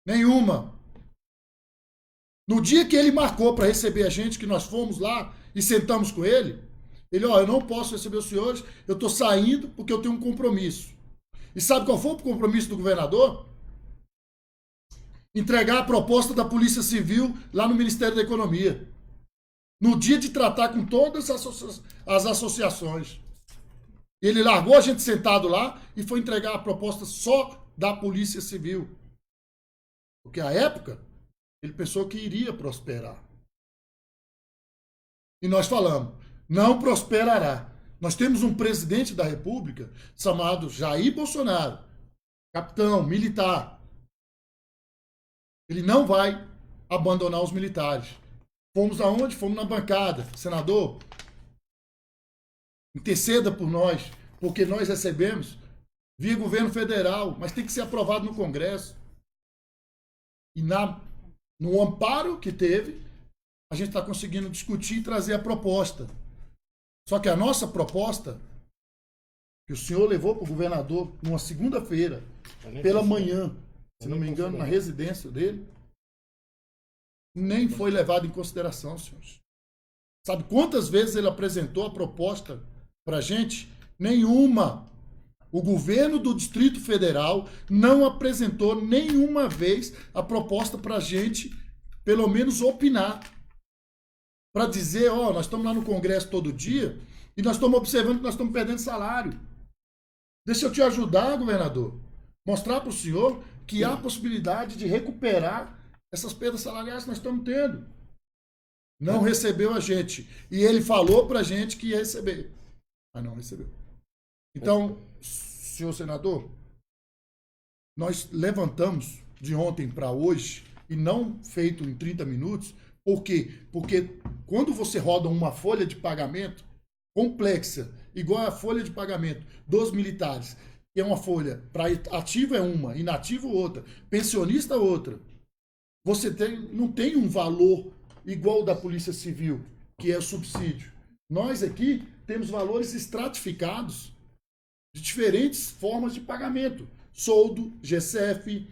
Nenhuma. No dia que ele marcou para receber a gente, que nós fomos lá e sentamos com ele, ele, eu não posso receber os senhores, eu estou saindo porque eu tenho um compromisso. E sabe qual foi o compromisso do governador? Entregar a proposta da Polícia Civil lá no Ministério da Economia. No dia de tratar com todas as associações. Ele largou a gente sentado lá e foi entregar a proposta só da Polícia Civil. Porque à época, ele pensou que iria prosperar. E nós falamos, não prosperará. Nós temos um presidente da República chamado Jair Bolsonaro, capitão, militar. Ele não vai abandonar os militares. Fomos aonde? Fomos na bancada. Senador, interceda por nós, porque nós recebemos via governo federal, mas tem que ser aprovado no Congresso. E no amparo que teve, a gente está conseguindo discutir e trazer a proposta. Só que a nossa proposta, que o senhor levou para o governador numa segunda-feira, pela manhã, se não me engano, na residência dele, nem foi levado em consideração, senhores. Sabe quantas vezes ele apresentou a proposta para a gente? Nenhuma. O governo do Distrito Federal não apresentou nenhuma vez a proposta para a gente, pelo menos, opinar. Para dizer, nós estamos lá no Congresso todo dia e nós estamos observando que nós estamos perdendo salário. Deixa eu te ajudar, governador. Mostrar para o senhor que há possibilidade de recuperar essas perdas salariais que nós estamos tendo. Não recebeu a gente. E ele falou para a gente que ia receber. Mas não recebeu. Então, senhor senador, nós levantamos de ontem para hoje, e não feito em 30 minutos, por quê? Porque quando você roda uma folha de pagamento complexa, igual a folha de pagamento dos militares, que é uma folha, para ativo é uma, inativo outra, pensionista outra, você não tem um valor igual ao da Polícia Civil, que é o subsídio. Nós aqui temos valores estratificados de diferentes formas de pagamento. Soldo, GSF,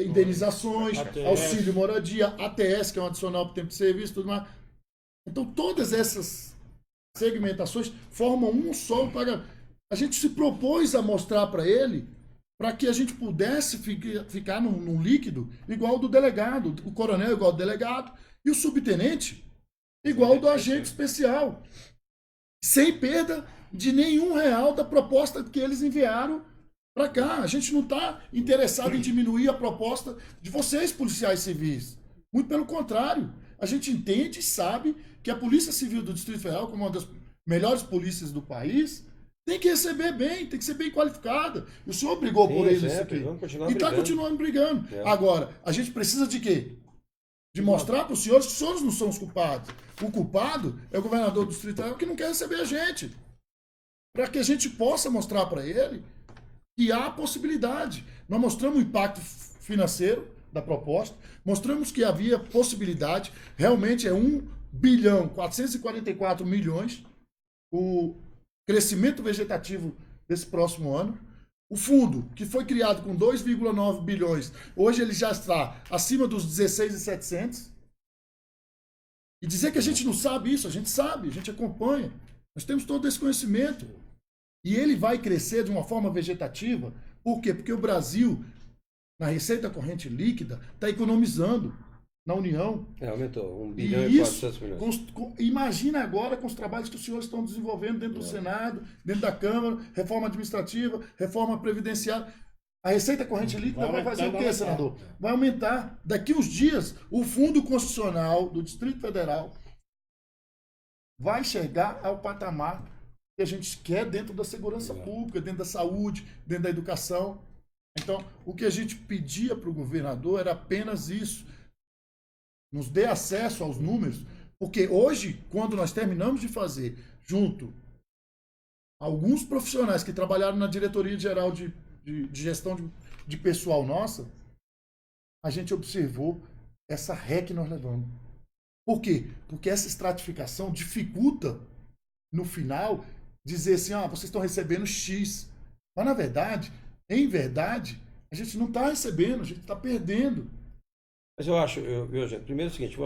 indenizações, ATS. auxílio moradia, ATS, que é um adicional para o tempo de serviço, tudo mais. Então, todas essas segmentações formam um só pagamento. A gente se propôs a mostrar para ele para que a gente pudesse ficar num líquido igual ao do delegado, o coronel igual ao do delegado e o subtenente igual ao do agente especial, sem perda de nenhum real da proposta que eles enviaram para cá. A gente não está interessado em diminuir a proposta de vocês, policiais civis. Muito pelo contrário. A gente entende e sabe que a Polícia Civil do Distrito Federal, como uma das melhores polícias do país, tem que receber bem, tem que ser bem qualificada. E o senhor brigou por eles aqui. E está continuando brigando. Agora, a gente precisa de quê? De mostrar para os senhores que os senhores não são os culpados. O culpado é o governador do Distrito Federal que não quer receber a gente. Para que a gente possa mostrar para ele que há possibilidade. Nós mostramos o impacto financeiro da proposta, mostramos que havia possibilidade, realmente é 1.444.000.000 o crescimento vegetativo desse próximo ano. O fundo, que foi criado com 2,9 bilhões, hoje ele já está acima dos 16.700. E dizer que a gente não sabe isso, a gente sabe, a gente acompanha. Nós temos todo esse conhecimento. E ele vai crescer de uma forma vegetativa. Por quê? Porque o Brasil, na receita corrente líquida, está economizando na União. Aumentou, 1 bilhão e 400 milhões. Imagina agora com os trabalhos que os senhores estão desenvolvendo dentro do Senado, dentro da Câmara, reforma administrativa, reforma previdenciária. A receita corrente líquida vai fazer o quê, senador? Vai aumentar. Daqui uns dias, o Fundo Constitucional do Distrito Federal vai chegar ao patamar que a gente quer dentro da segurança pública, dentro da saúde, dentro da educação. Então, o que a gente pedia para o governador era apenas isso. Nos dê acesso aos números, porque hoje, quando nós terminamos de fazer, junto a alguns profissionais que trabalharam na Diretoria Geral de Gestão de Pessoal nossa, a gente observou essa ré que nós levamos. Por quê? Porque essa estratificação dificulta, no final, dizer assim, vocês estão recebendo X. Mas, na verdade, em verdade, a gente não está recebendo, a gente está perdendo. Mas eu acho, gente, primeiro é o seguinte,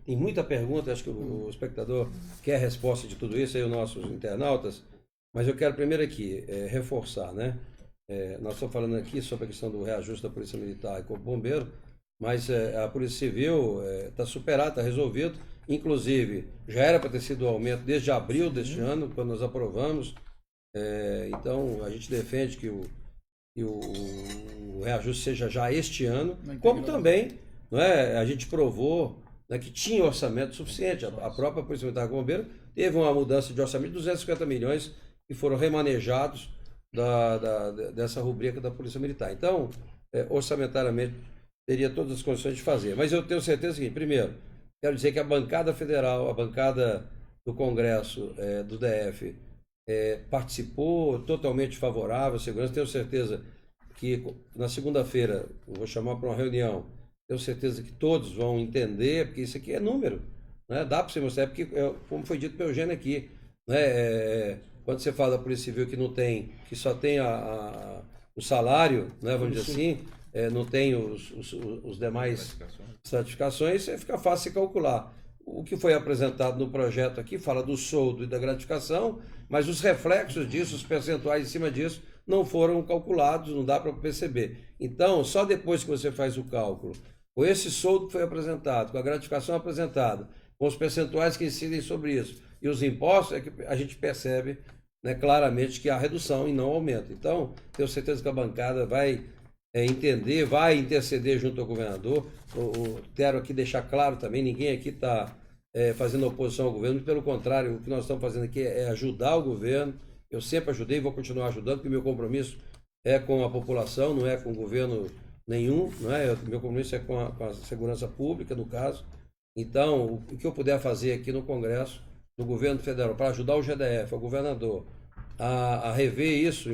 tem muita pergunta, acho que o espectador quer resposta de tudo isso, aí os nossos internautas, mas eu quero primeiro aqui reforçar, né? Nós estamos falando aqui sobre a questão do reajuste da Polícia Militar e Corpo Bombeiro, mas a Polícia Civil está superada, está resolvido. Inclusive, já era para ter sido o aumento desde abril deste ano, quando nós aprovamos. Então, a gente defende que o reajuste seja já este ano, como também a gente provou, né, que tinha orçamento suficiente. A própria Polícia Militar e Bombeiro teve uma mudança de orçamento de 250 milhões que foram remanejados dessa rubrica da Polícia Militar. Então, orçamentariamente, teria todas as condições de fazer. Mas eu tenho certeza que, primeiro, quero dizer que a bancada federal, a bancada do Congresso do DF, participou totalmente favorável à segurança. Tenho certeza que na segunda-feira eu vou chamar para uma reunião. Tenho certeza que todos vão entender, porque isso aqui é número, né? Dá para você mostrar, porque, como foi dito pelo Eugênio aqui, né? Quando você fala da Polícia Civil que só tem o salário, né? Vamos dizer assim, não tem os demais certificações, fica fácil de calcular. O que foi apresentado no projeto aqui fala do soldo e da gratificação, mas os reflexos disso, os percentuais em cima disso, não foram calculados, não dá para perceber. Então, só depois que você faz o cálculo, com esse soldo que foi apresentado, com a gratificação apresentada, com os percentuais que incidem sobre isso e os impostos, é que a gente percebe, né, claramente que há redução e não aumento. Então, tenho certeza que a bancada vai entender, vai interceder junto ao governador. Quero aqui deixar claro também, ninguém aqui está fazendo oposição ao governo, pelo contrário, o que nós estamos fazendo aqui é ajudar o governo. Eu sempre ajudei e vou continuar ajudando, porque meu compromisso é com a população, não é com o governo nenhum, não é? Meu compromisso é com a segurança pública, no caso. Então, o que eu puder fazer aqui no Congresso, no governo federal, para ajudar o GDF, o governador, a rever isso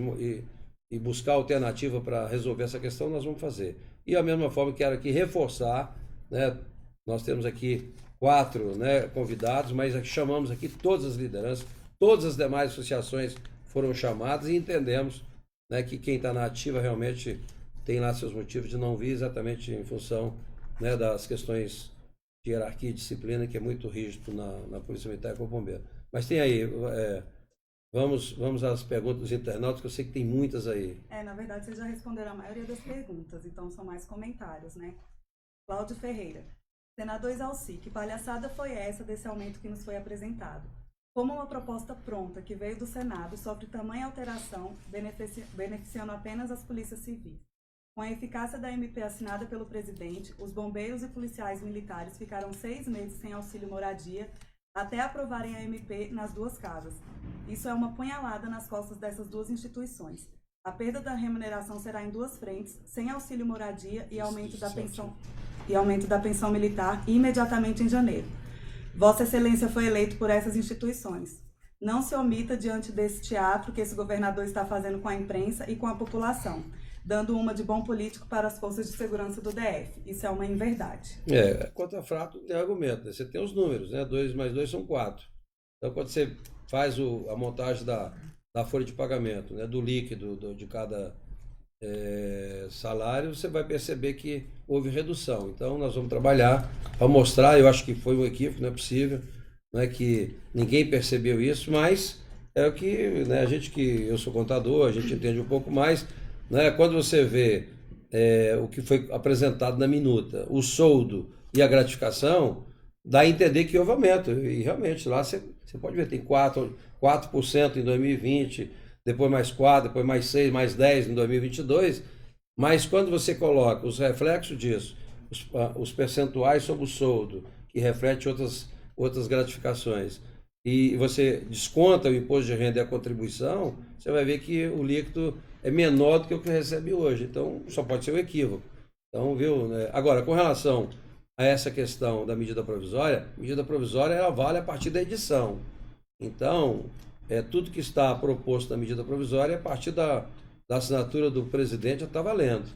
e buscar alternativa para resolver essa questão, nós vamos fazer. E da mesma forma, quero aqui reforçar, né? Nós temos aqui 4, né, convidados, mas chamamos aqui todas as lideranças, todas as demais associações foram chamadas e entendemos, né, que quem está na ativa realmente tem lá seus motivos de não vir exatamente em função, né, das questões de hierarquia e disciplina, que é muito rígido na Polícia Militar e Corpo Bombeiro. Mas tem aí Vamos às perguntas dos internautas, que eu sei que tem muitas aí. Na verdade, vocês já responderam a maioria das perguntas, então são mais comentários, né? Cláudio Ferreira. Senador Isalci, que palhaçada foi essa desse aumento que nos foi apresentado? Como uma proposta pronta que veio do Senado sofre tamanha alteração, beneficiando apenas as polícias civis? Com a eficácia da MP assinada pelo presidente, os bombeiros e policiais militares ficaram 6 meses sem auxílio moradia até aprovarem a MP nas duas casas. Isso é uma punhalada nas costas dessas duas instituições. A perda da remuneração será em duas frentes, sem auxílio moradia e aumento da pensão militar imediatamente em janeiro. Vossa Excelência foi eleito por essas instituições. Não se omita diante desse teatro que esse governador está fazendo com a imprensa e com a população, dando uma de bom político para as forças de segurança do DF. Isso é uma inverdade. Contra fraco não tem argumento, né? Você tem os números, né? 2 mais 2 são 4. Então, quando você faz a montagem da folha de pagamento, né? Do líquido de cada salário, você vai perceber que houve redução. Então, nós vamos trabalhar para mostrar, eu acho que foi um equívoco, não é possível, não é que ninguém percebeu isso, mas é o que, né, eu sou contador, a gente entende um pouco mais, né? Quando você vê o que foi apresentado na minuta, o soldo e a gratificação, dá a entender que houve aumento. E realmente, lá você pode ver, tem 4% em 2020, depois mais 4%, depois mais 6%, mais 10% em 2022. Mas quando você coloca os reflexos disso, os percentuais sobre o soldo, que reflete outras gratificações, e você desconta o imposto de renda e a contribuição, você vai ver que o líquido é menor do que o que recebe hoje. Então, só pode ser um equívoco. Então, viu? Né? Agora, com relação a essa questão da medida provisória, ela vale a partir da edição. Então, tudo que está proposto na medida provisória, a partir da assinatura do presidente, já está valendo.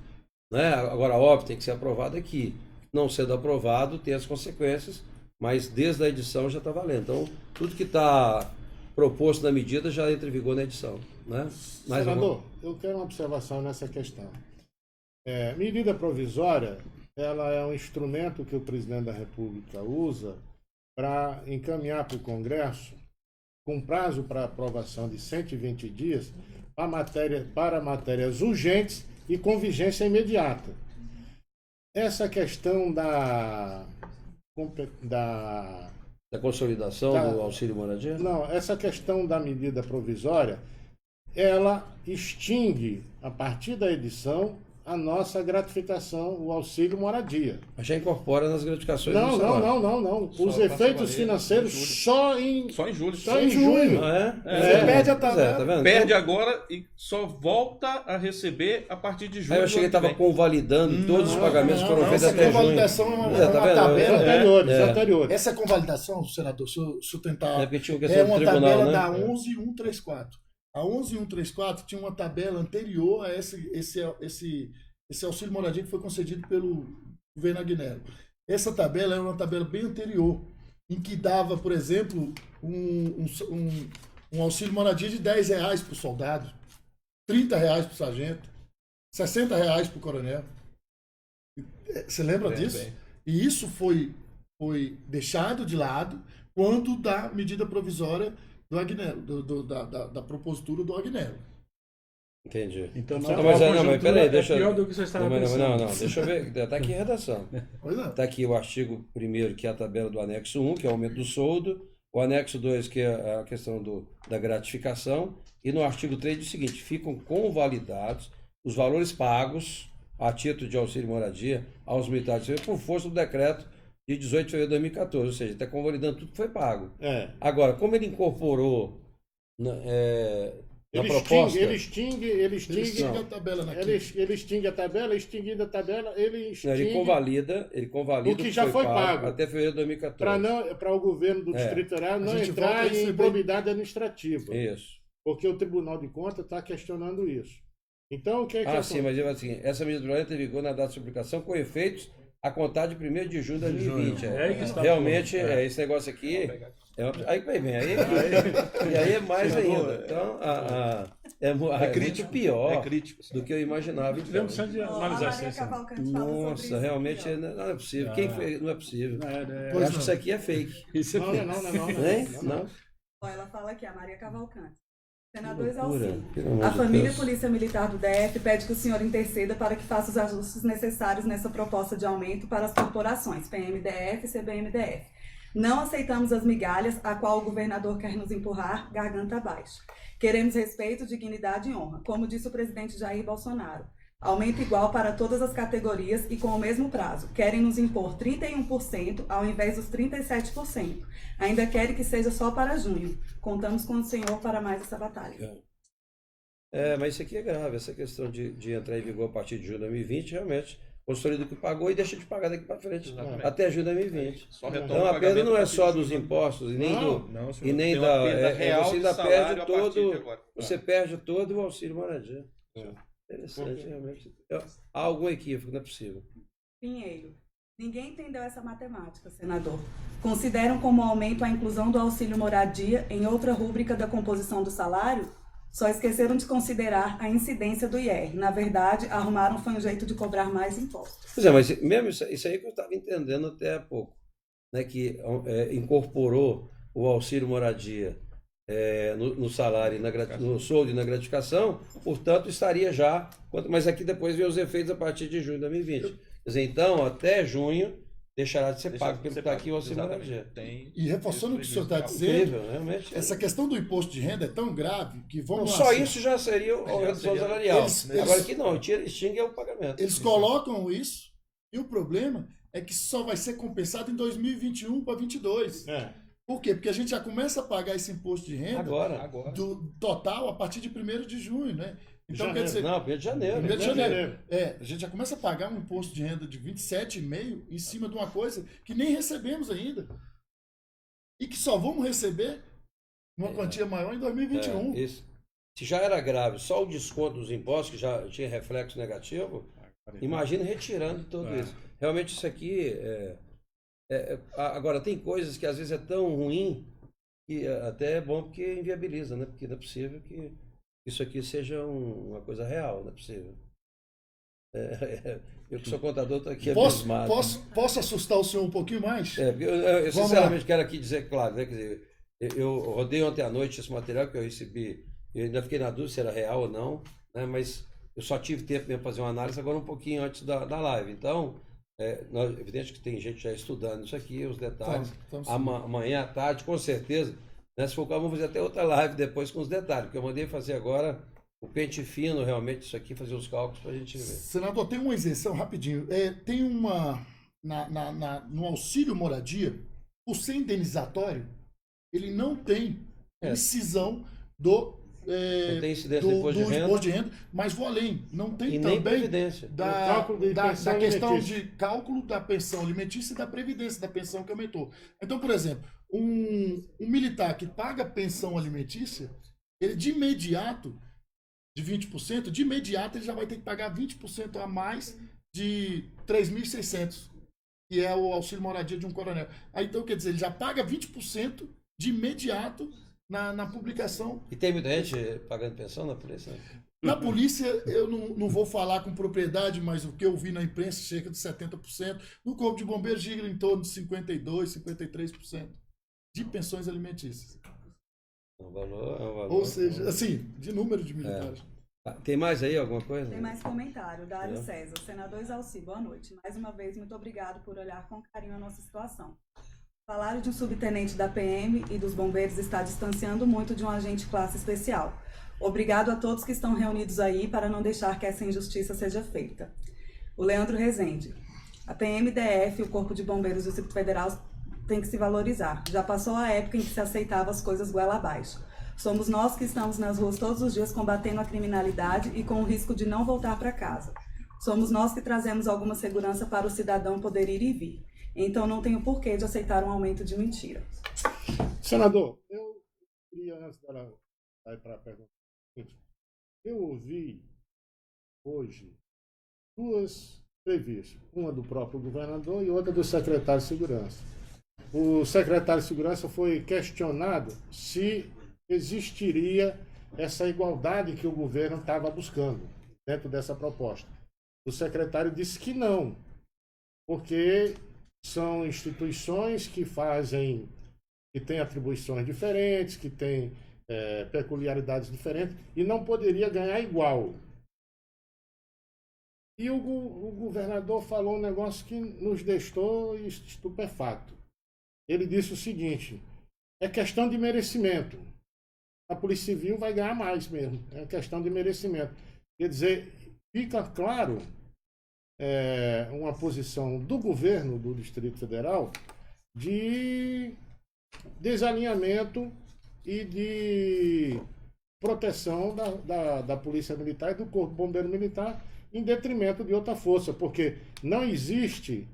Né? Agora, óbvio, tem que ser aprovado aqui. Não sendo aprovado, tem as consequências, mas desde a edição já está valendo. Então, tudo que está proposto na medida já entra em vigor na edição. Né? Senador, eu quero uma observação nessa questão. Medida provisória, ela é um instrumento que o presidente da República usa para encaminhar para o Congresso, com prazo para aprovação de 120 dias, para matérias urgentes e com vigência imediata. Essa questão da consolidação do auxílio moradia? Não, essa questão da medida provisória, ela extingue, a partir da edição, a nossa gratificação, o auxílio moradia. Mas já incorpora nas gratificações Não. Só Os efeitos financeiros só em julho. Você perde a tabela. Tá vendo? Perde agora e só volta a receber a partir de julho. Aí eu cheguei e estava convalidando todos os pagamentos que foram feitos essa até junho. convalidação é uma Tá vendo? tabela anteriores. Essa convalidação, senador, se eu tentar... Porque tinha questão do uma tribunal, tabela né? da 11.134. A 11.134 tinha uma tabela anterior a esse auxílio moradia que foi concedido pelo governo Agnello. Essa tabela era uma tabela bem anterior, em que dava, por exemplo, um auxílio moradia de R$10 para o soldado, R$30 para o sargento, R$60 para o coronel. Você lembra disso? Bem. E isso foi deixado de lado quando da medida provisória do Agnello, da propositura do Agnello. Entendi. Então, mas peraí, deixa pior do que você estava pensando. Não, deixa eu ver. Está aqui a redação. Está aqui o artigo 1º, que é a tabela do anexo 1, que é o aumento do soldo, o anexo 2, que é a questão da gratificação, e no artigo 3 diz o seguinte: ficam convalidados os valores pagos a título de auxílio moradia aos militares por força do decreto de 18 de fevereiro de 2014, ou seja, está convalidando tudo que foi pago. Agora, como ele incorporou na proposta... Ele extingue a tabela ele extingue a tabela, extinguindo a tabela, ele extingue... Ele convalida o que já foi pago até fevereiro de 2014. Para o governo do Distrito Federal não entrar em improbidade administrativa. Isso. Porque o Tribunal de Contas está questionando isso. Então, o que é que... sim, mas assim, essa medida provisória entra em vigor na data de publicação com efeitos a contar de 1º de junho de 2020. Realmente, esse negócio aqui... Aí vem, aí é mais ainda. Então, é crítico pior do que eu imaginava. Devemos sempre analisar isso. Nossa, realmente não é possível. Quem fez? Não é possível. Eu acho que isso aqui é fake. Não. Ela fala aqui, a Maria Cavalcante. Senador loucura, Alcim, pelo amor a de família e Deus. Polícia Militar do DF pede que o senhor interceda para que faça os ajustes necessários nessa proposta de aumento para as corporações PMDF e CBMDF. Não aceitamos as migalhas a qual o governador quer nos empurrar garganta abaixo. Queremos respeito, dignidade e honra, como disse o presidente Jair Bolsonaro. Aumento igual para todas as categorias e com o mesmo prazo. Querem nos impor 31% ao invés dos 37%. Ainda querem que seja só para junho. Contamos com o senhor para mais essa batalha. Mas isso aqui é grave, essa questão de entrar em vigor a partir de junho de 2020, realmente, consolida o que pagou e deixa de pagar daqui para frente, Exatamente. até junho de 2020. Só retoma Então o a perda pagamento não é a só partir de dos junho. impostos e nem Não, senhor. e nem Tem uma da perda real você de ainda salário perde a partir de todo, agora. você perde todo o auxílio moradia. Interessante, Porque- realmente. Há algum equívoco, não é possível. Pinheiro. Ninguém entendeu essa matemática, senador. Consideram como aumento a inclusão do auxílio moradia em outra rúbrica da composição do salário? Só esqueceram de considerar a incidência do IR. Na verdade, arrumaram foi um jeito de cobrar mais impostos. Pois é, mas mesmo isso aí que eu estava entendendo até há pouco, né, que incorporou o auxílio moradia no salário, no soldo e na gratificação, portanto estaria já, mas aqui depois vem os efeitos a partir de junho de 2020. Quer dizer, então, até junho deixará de ser pago, porque está aqui o auxílio moradia. Tem E reforçando o que o senhor está É dizendo, incrível, realmente. essa questão do imposto de renda é tão grave que Não, vamos lá, só assim, isso já seria a redução seria- salarial. Eles- Agora aqui não, extingue o pagamento. Eles colocam isso e o problema é que só vai ser compensado em 2021 para 2022. Por quê? Porque a gente já começa a pagar esse imposto de renda Agora. do total a partir de 1º de junho, né? Então, quer Janeiro. dizer, Não, 1º de janeiro. 1º de janeiro. A gente já começa a pagar um imposto de renda de 27,5 em cima de uma coisa que nem recebemos ainda. E que só vamos receber uma quantia maior em 2021. Isso. Se já era grave só o desconto dos impostos, que já tinha reflexo negativo, imagina retirando tudo isso. Realmente isso aqui agora tem coisas que às vezes é tão ruim que até é bom porque inviabiliza, né? Porque não é possível que isso aqui seja uma coisa real, não é possível. Eu que sou contador estou aqui abismado. Posso assustar o senhor um pouquinho mais? Porque eu sinceramente quero aqui dizer, claro, né, quer dizer, eu rodei ontem à noite esse material que eu recebi, eu ainda fiquei na dúvida se era real ou não, né, mas eu só tive tempo mesmo para fazer uma análise agora um pouquinho antes da live. Então, evidente que tem gente já estudando isso aqui, os detalhes. Amanhã à tarde, com certeza, né, se for o caso, vamos fazer até outra live depois com os detalhes, porque eu mandei fazer agora o pente fino, realmente, isso aqui, fazer os cálculos para a gente ver. Senador, tem uma isenção, rapidinho. Tem uma. No auxílio moradia, por ser indenizatório, ele não tem incisão do. Não tem incidência do do imposto de renda, mas vou além. Não tem e nem também previdência. da pensão questão alimentícia. de cálculo da pensão alimentícia e da previdência, da pensão que aumentou. Então, por exemplo, um militar que paga pensão alimentícia, ele de imediato, de 20%, de imediato ele já vai ter que pagar 20% a mais de 3.600, que é o auxílio moradia de um coronel. Aí, então, quer dizer, ele já paga 20% de imediato na publicação. E tem muita gente pagando pensão na polícia? Na polícia, eu não vou falar com propriedade, mas o que eu vi na imprensa, cerca de 70%. No Corpo de Bombeiros, gira em torno de 52%, 53% de pensões alimentícias. É um valor. Ou seja, assim, de número de militares. Tem mais aí alguma coisa? Tem mais comentário. Dário César. Senador Exalci, boa noite. Mais uma vez, muito obrigado por olhar com carinho a nossa situação. O salário de um subtenente da PM e dos bombeiros está distanciando muito de um agente classe especial. Obrigado a todos que estão reunidos aí para não deixar que essa injustiça seja feita. O Leandro Rezende. A PMDF e o Corpo de Bombeiros do Distrito Federal tem que se valorizar. Já passou a época em que se aceitava as coisas goela abaixo. Somos nós que estamos nas ruas todos os dias combatendo a criminalidade e com o risco de não voltar para casa. Somos nós que trazemos alguma segurança para o cidadão poder ir e vir. Então não tenho porquê de aceitar um aumento de mentira. Senador, eu queria, antes dela ir para a pergunta, eu ouvi hoje duas entrevistas, uma do próprio governador e outra do secretário de Segurança. O secretário de Segurança foi questionado se existiria essa igualdade que o governo estava buscando dentro dessa proposta. O secretário disse que não, porque são instituições que têm atribuições diferentes, que têm peculiaridades diferentes e não poderia ganhar igual. E o governador falou um negócio que nos deixou estupefato. Ele disse o seguinte: é questão de merecimento. A Polícia Civil vai ganhar mais mesmo. É questão de merecimento. Quer dizer, fica claro uma posição do governo do Distrito Federal de desalinhamento e de proteção da Polícia Militar e do Corpo Bombeiro Militar em detrimento de outra força, porque não existe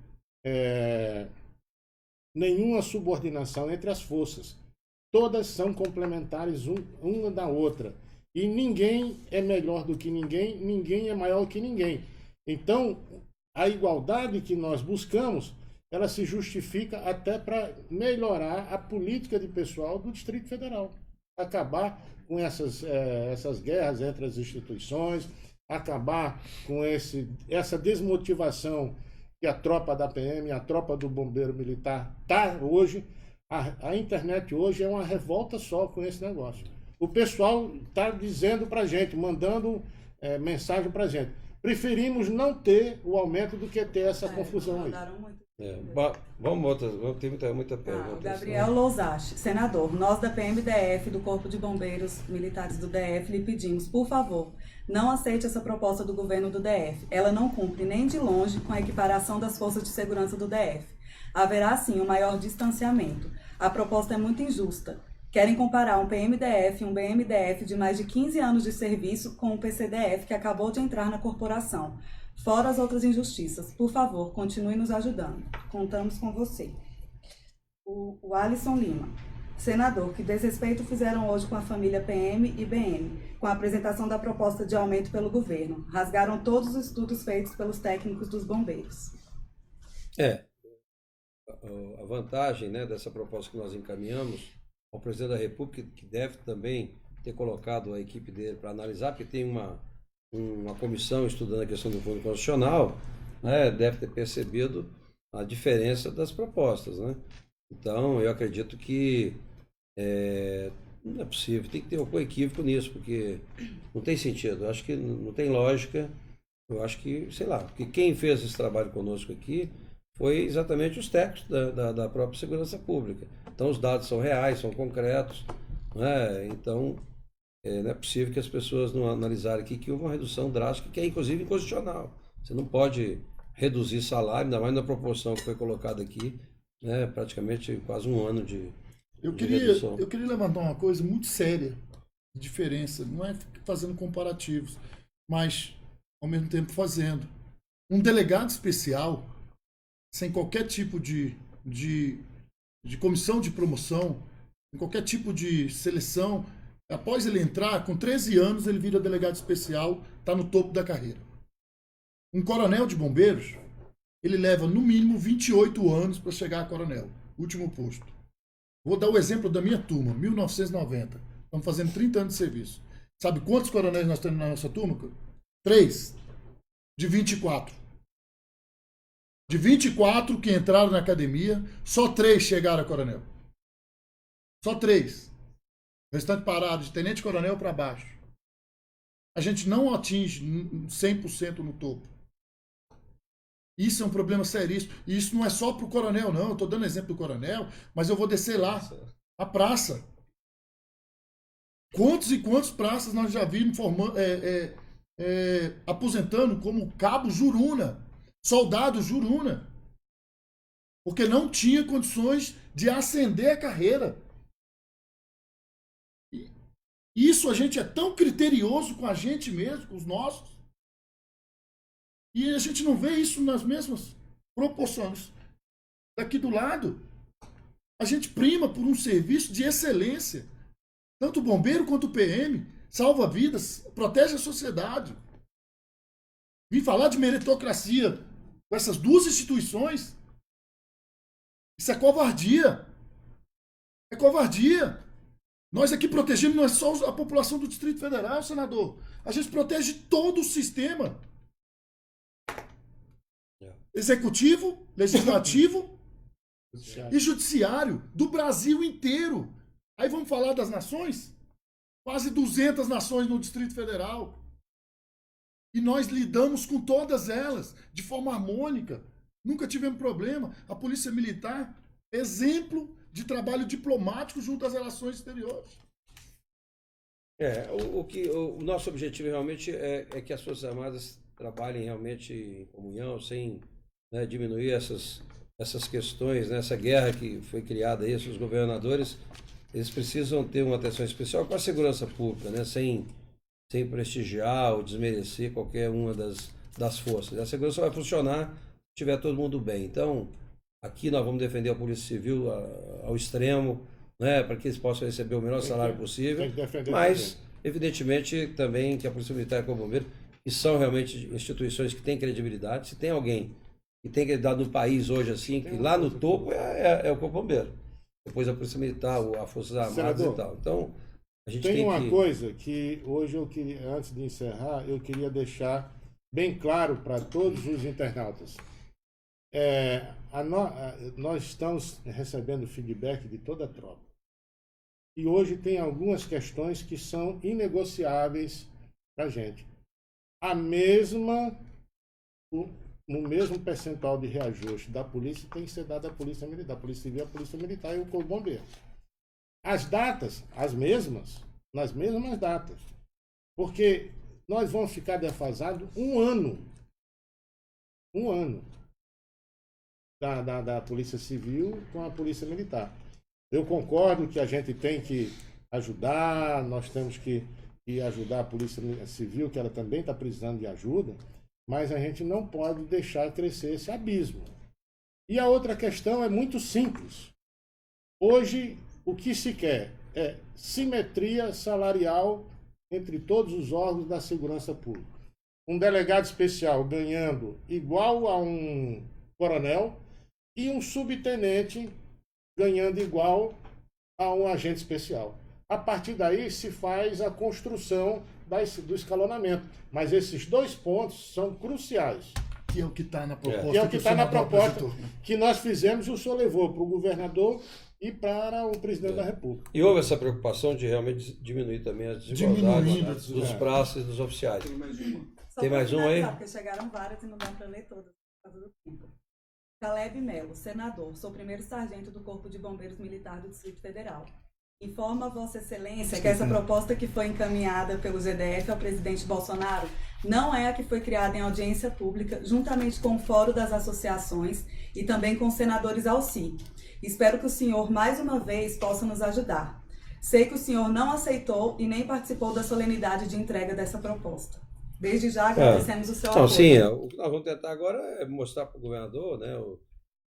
nenhuma subordinação entre as forças. Todas são complementares uma da outra. E ninguém é melhor do que ninguém, ninguém é maior que ninguém. Então, a igualdade que nós buscamos, ela se justifica até para melhorar a política de pessoal do Distrito Federal. Acabar com essas guerras entre as instituições, acabar com essa desmotivação que a tropa da PM, a tropa do Bombeiro Militar está hoje. A internet hoje é uma revolta só com esse negócio. O pessoal está dizendo para a gente, mandando mensagem para a gente. Preferimos não ter o aumento do que ter essa confusão aí. Vamos tem muita pergunta. O Gabriel Lousache, senador, nós da PMDF, do Corpo de Bombeiros Militares do DF, lhe pedimos, por favor, não aceite essa proposta do governo do DF. Ela não cumpre nem de longe com a equiparação das forças de segurança do DF. Haverá, sim, um maior distanciamento. A proposta é muito injusta. Querem comparar um PMDF e um BMDF de mais de 15 anos de serviço com um PCDF que acabou de entrar na corporação. Fora as outras injustiças. Por favor, continue nos ajudando. Contamos com você. O Alisson Lima. Senador, que desrespeito fizeram hoje com a família PM e BM, com a apresentação da proposta de aumento pelo governo. Rasgaram todos os estudos feitos pelos técnicos dos bombeiros. A vantagem, né, dessa proposta que nós encaminhamos ao presidente da República, que deve também ter colocado a equipe dele para analisar, porque tem uma comissão estudando a questão do Fundo Constitucional, né, deve ter percebido a diferença das propostas, né? Então, eu acredito que não é possível, tem que ter um equívoco nisso, porque não tem sentido, eu acho que não tem lógica, eu acho que, sei lá, porque quem fez esse trabalho conosco aqui foi exatamente os técnicos da própria segurança pública. Então, os dados são reais, são concretos, né? Então, não é possível que as pessoas não analisarem aqui que houve uma redução drástica, que é inclusive inconstitucional. Você não pode reduzir salário, ainda mais na proporção que foi colocada aqui, né? Praticamente quase um ano de redução. Eu queria levantar uma coisa muito séria, de diferença, não é fazendo comparativos, mas ao mesmo tempo fazendo. Um delegado especial, sem qualquer tipo de comissão de promoção, em qualquer tipo de seleção, após ele entrar, com 13 anos, ele vira delegado especial, está no topo da carreira. Um coronel de bombeiros, ele leva no mínimo 28 anos para chegar a coronel, último posto. Vou dar o exemplo da minha turma, 1990. Estamos fazendo 30 anos de serviço. Sabe quantos coronéis nós temos na nossa turma? 3 de 24. De 24 que entraram na academia, só 3 chegaram a coronel. Só 3. O restante parado, de tenente-coronel para baixo. A gente não atinge 100% no topo. Isso é um problema seríssimo. E isso não é só para o coronel, não. Eu estou dando exemplo do coronel, mas eu vou descer lá, a praça. Quantos e quantos praças nós já vimos aposentando como cabo Juruna, soldado Juruna, porque não tinha condições de ascender a carreira. Isso a gente é tão criterioso com a gente mesmo, com os nossos, e a gente não vê isso nas mesmas proporções. Daqui do lado, a gente prima por um serviço de excelência. Tanto o bombeiro quanto o PM salva vidas, protege a sociedade. Vim falar de meritocracia com essas duas instituições. Isso é covardia. É covardia. Nós aqui protegemos não é só a população do Distrito Federal, senador. A gente protege todo o sistema. Executivo, legislativo e judiciário do Brasil inteiro. Aí vamos falar das nações? quase 200 nações no Distrito Federal. E nós lidamos com todas elas de forma harmônica. Nunca tivemos problema. A Polícia Militar, exemplo de trabalho diplomático junto às relações exteriores. O nosso objetivo realmente é que as Forças Armadas trabalhem realmente em comunhão, sem, né, diminuir essas questões, né, essa guerra que foi criada aí, os governadores, eles precisam ter uma atenção especial com a segurança pública, né, sem prestigiar ou desmerecer qualquer uma das forças. A segurança vai funcionar se tiver todo mundo bem. Então, aqui nós vamos defender a Polícia Civil ao extremo, né, para que eles possam receber o melhor salário possível, mas, evidentemente, também que a Polícia Militar e o Corpo de Bombeiros, que são realmente instituições que têm credibilidade. Se tem alguém que tem credibilidade no país hoje, assim, que lá no topo é o Corpo de Bombeiros. Depois a Polícia Militar, a Forças Armadas e tal. Então, a gente tem uma coisa que hoje eu queria, antes de encerrar, eu queria deixar bem claro para todos os internautas. Nós estamos recebendo feedback de toda a tropa. E hoje tem algumas questões que são inegociáveis para a gente. No mesmo percentual de reajuste da polícia tem que ser dado à Polícia Militar, a Polícia Civil, a Polícia Militar e o Corpo de Bombeiros. As datas, as mesmas, nas mesmas datas. Porque nós vamos ficar defasados um ano da Polícia Civil com a Polícia Militar. Eu concordo que a gente tem que ajudar, nós temos que ajudar a Polícia Civil, que ela também está precisando de ajuda, mas a gente não pode deixar crescer esse abismo. E a outra questão é muito simples. Hoje, o que se quer é simetria salarial entre todos os órgãos da segurança pública. Um delegado especial ganhando igual a um coronel e um subtenente ganhando igual a um agente especial. A partir daí se faz a construção do escalonamento. Mas esses dois pontos são cruciais. Que é o que está na proposta. Que é o que está na proposta que nós fizemos e o senhor levou para o governador e para o presidente da República. E houve essa preocupação de realmente diminuir também as desigualdades dos praças e dos oficiais. Tem mais uma aí? Porque chegaram várias e não dá para ler todas por causa do tempo. Caleb Melo, senador, sou primeiro sargento do Corpo de Bombeiros Militar do Distrito Federal. Informo a Vossa Excelência que essa proposta que foi encaminhada pelo GDF ao presidente Bolsonaro não é a que foi criada em audiência pública, juntamente com o Fórum das Associações e também com os senadores Alci. Espero que o senhor, mais uma vez, possa nos ajudar. Sei que o senhor não aceitou e nem participou da solenidade de entrega dessa proposta. Desde já agradecemos o seu apoio. Sim, o que nós vamos tentar agora é mostrar para o governador, né?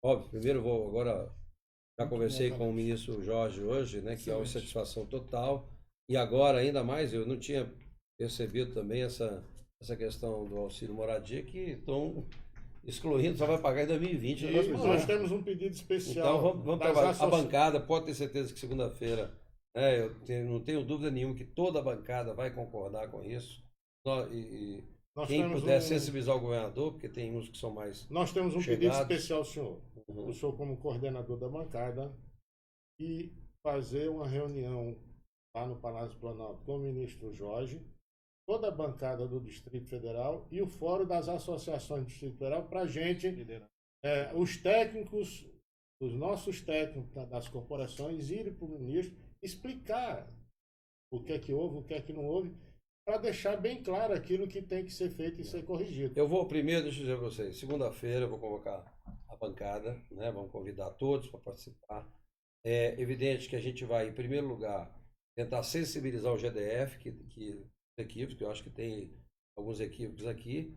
Óbvio, primeiro já conversei com o ministro Jorge hoje, né? Que é uma satisfação total. E agora, ainda mais, eu não tinha percebido também essa questão do auxílio moradia, que estão excluindo, só vai pagar em 2020. Nós temos um pedido especial. Então vamos trabalhar. A bancada, pode ter certeza que segunda-feira, eu não tenho dúvida nenhuma que toda a bancada vai concordar com isso. E quem puder sensibilizar o governador, porque tem uns que são mais Nós temos um chegados. pedido especial, senhor. O senhor como coordenador da bancada e fazer uma reunião lá no Palácio Planalto com o ministro Jorge, toda a bancada do Distrito Federal e o Fórum das Associações do Distrito Federal para a gente, os técnicos, os nossos técnicos das corporações irem para o ministro explicar o que é que houve, o que é que não houve, para deixar bem claro aquilo que tem que ser feito e ser corrigido. Eu vou primeiro, deixa eu dizer para vocês, segunda-feira eu vou convocar a bancada, né? Vamos convidar todos para participar. É evidente que a gente vai, em primeiro lugar, tentar sensibilizar o GDF, que eu acho que tem alguns equívocos aqui,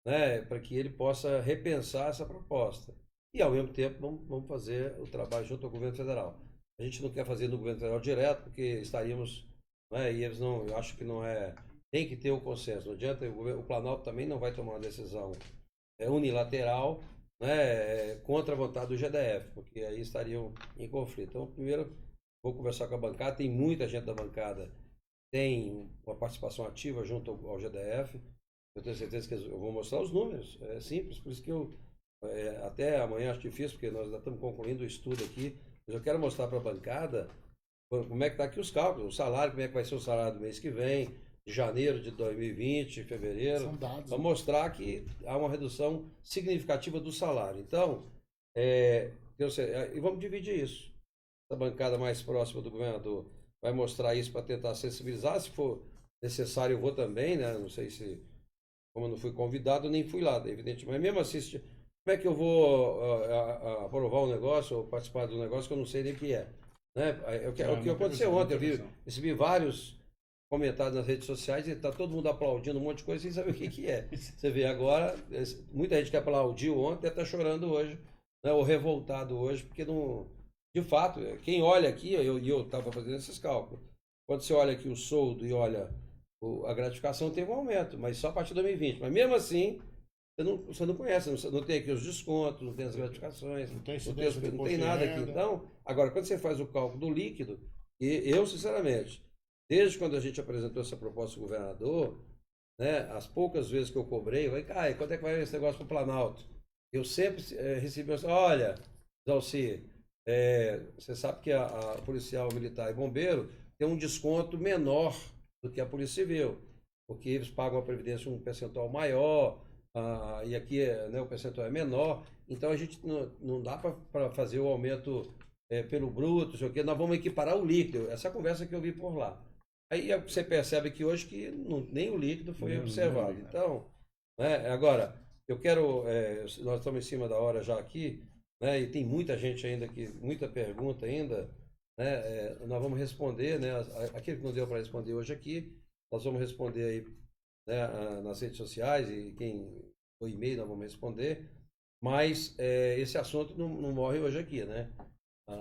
né? Para que ele possa repensar essa proposta. E, ao mesmo tempo, vamos fazer o trabalho junto ao governo federal. A gente não quer fazer no governo federal direto, porque estaríamos... E eles não, eu acho que não é. Tem que ter o consenso. Não adianta, o Planalto também não vai tomar uma decisão unilateral, né, contra a vontade do GDF, porque aí estariam em conflito. Então, primeiro, vou conversar com a bancada. Tem muita gente da bancada, tem uma participação ativa junto ao GDF. Eu tenho certeza que eu vou mostrar os números. É simples, por isso que eu. Até amanhã acho difícil, porque nós ainda estamos concluindo o estudo aqui, mas eu quero mostrar para a bancada como é que está aqui os cálculos, o salário, como é que vai ser o salário do mês que vem, de janeiro de 2020, fevereiro, São dados, para né? mostrar que há uma redução significativa do salário. Então, e vamos dividir isso. A bancada mais próxima do governador vai mostrar isso para tentar sensibilizar. Se for necessário, eu vou também, né? Não sei se, como eu não fui convidado, nem fui lá, evidentemente. Mas mesmo assim, como é que eu vou aprovar um negócio ou participar de um negócio que eu não sei nem o que é? Né? É o que aconteceu ontem. Eu recebi vários comentários nas redes sociais e está todo mundo aplaudindo um monte de coisa sem saber o que é. Você vê agora, muita gente que aplaudiu ontem está chorando hoje, né? Ou revoltado hoje, porque não. De fato, quem olha aqui, eu estava fazendo esses cálculos. Quando você olha aqui o soldo e olha a gratificação, teve um aumento, mas só a partir de 2020. Mas mesmo assim, você não conhece, não tem aqui os descontos, não tem as gratificações, Não tem não tem nada aqui. Então, agora, quando você faz o cálculo do líquido, e eu, sinceramente, desde quando a gente apresentou essa proposta ao governador, né, as poucas vezes que eu cobrei, eu falei, quando é que vai esse negócio para o Planalto? Eu sempre recebi, olha, Zalci, você sabe que a policial militar e bombeiro tem um desconto menor do que a Polícia Civil, porque eles pagam a previdência um percentual maior, e aqui né, o percentual é menor, então a gente não dá para fazer o aumento pelo bruto, sei o quê, nós vamos equiparar o líquido, essa conversa que eu vi por lá. Aí você percebe que hoje que nem o líquido foi observado. Então, né, agora, eu quero, nós estamos em cima da hora já aqui, né, e tem muita gente ainda aqui, muita pergunta ainda, né, nós vamos responder, né, aquilo que não deu para responder hoje aqui, nós vamos responder aí, né, nas redes sociais e o e-mail nós vamos responder, mas esse assunto não morre hoje aqui, né?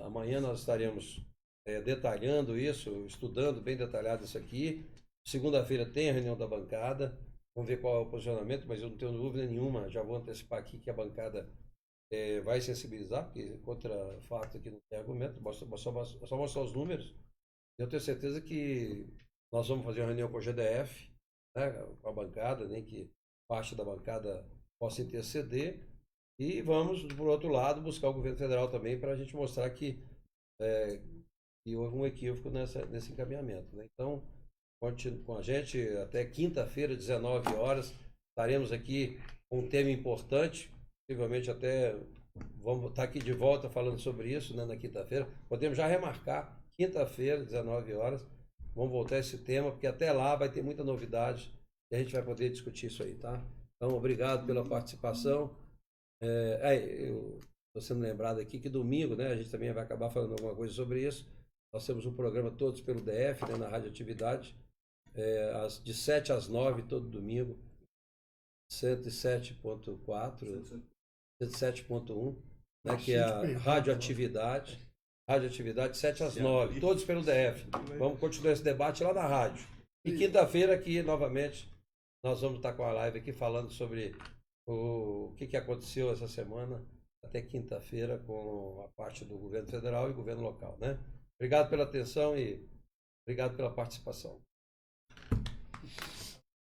Amanhã nós estaremos detalhando isso, estudando bem detalhado isso aqui. Segunda-feira tem a reunião da bancada, vamos ver qual é o posicionamento, mas eu não tenho dúvida nenhuma, já vou antecipar aqui que a bancada vai sensibilizar, porque contra fato aqui não tem argumento, só mostrar os números. Eu tenho certeza que nós vamos fazer uma reunião com o GDF, né, com a bancada, nem que parte da bancada possa interceder, e vamos, por outro lado, buscar o governo federal também para a gente mostrar que houve um equívoco nesse encaminhamento. Né? Então, continue com a gente até quinta-feira, 19 horas, estaremos aqui com um tema importante, possivelmente até vamos estar aqui de volta falando sobre isso, né, na quinta-feira. Podemos já remarcar, quinta-feira, 19 horas, vamos voltar a esse tema, porque até lá vai ter muita novidade e a gente vai poder discutir isso aí, tá? Então, obrigado pela participação. Eu estou sendo lembrado aqui que domingo, né, a gente também vai acabar falando alguma coisa sobre isso. Nós temos um programa Todos pelo DF, né, na Rádio Atividade, de 7 às 9, todo domingo, 107.4, 107.1, né, que é a Rádio Atividade. Rádio Atividade, 7 às 9, todos pelo DF. Vamos continuar esse debate lá na rádio. E quinta-feira aqui, novamente, nós vamos estar com a live aqui falando sobre o que aconteceu essa semana, até quinta-feira, com a parte do governo federal e governo local, né? Obrigado pela atenção e obrigado pela participação.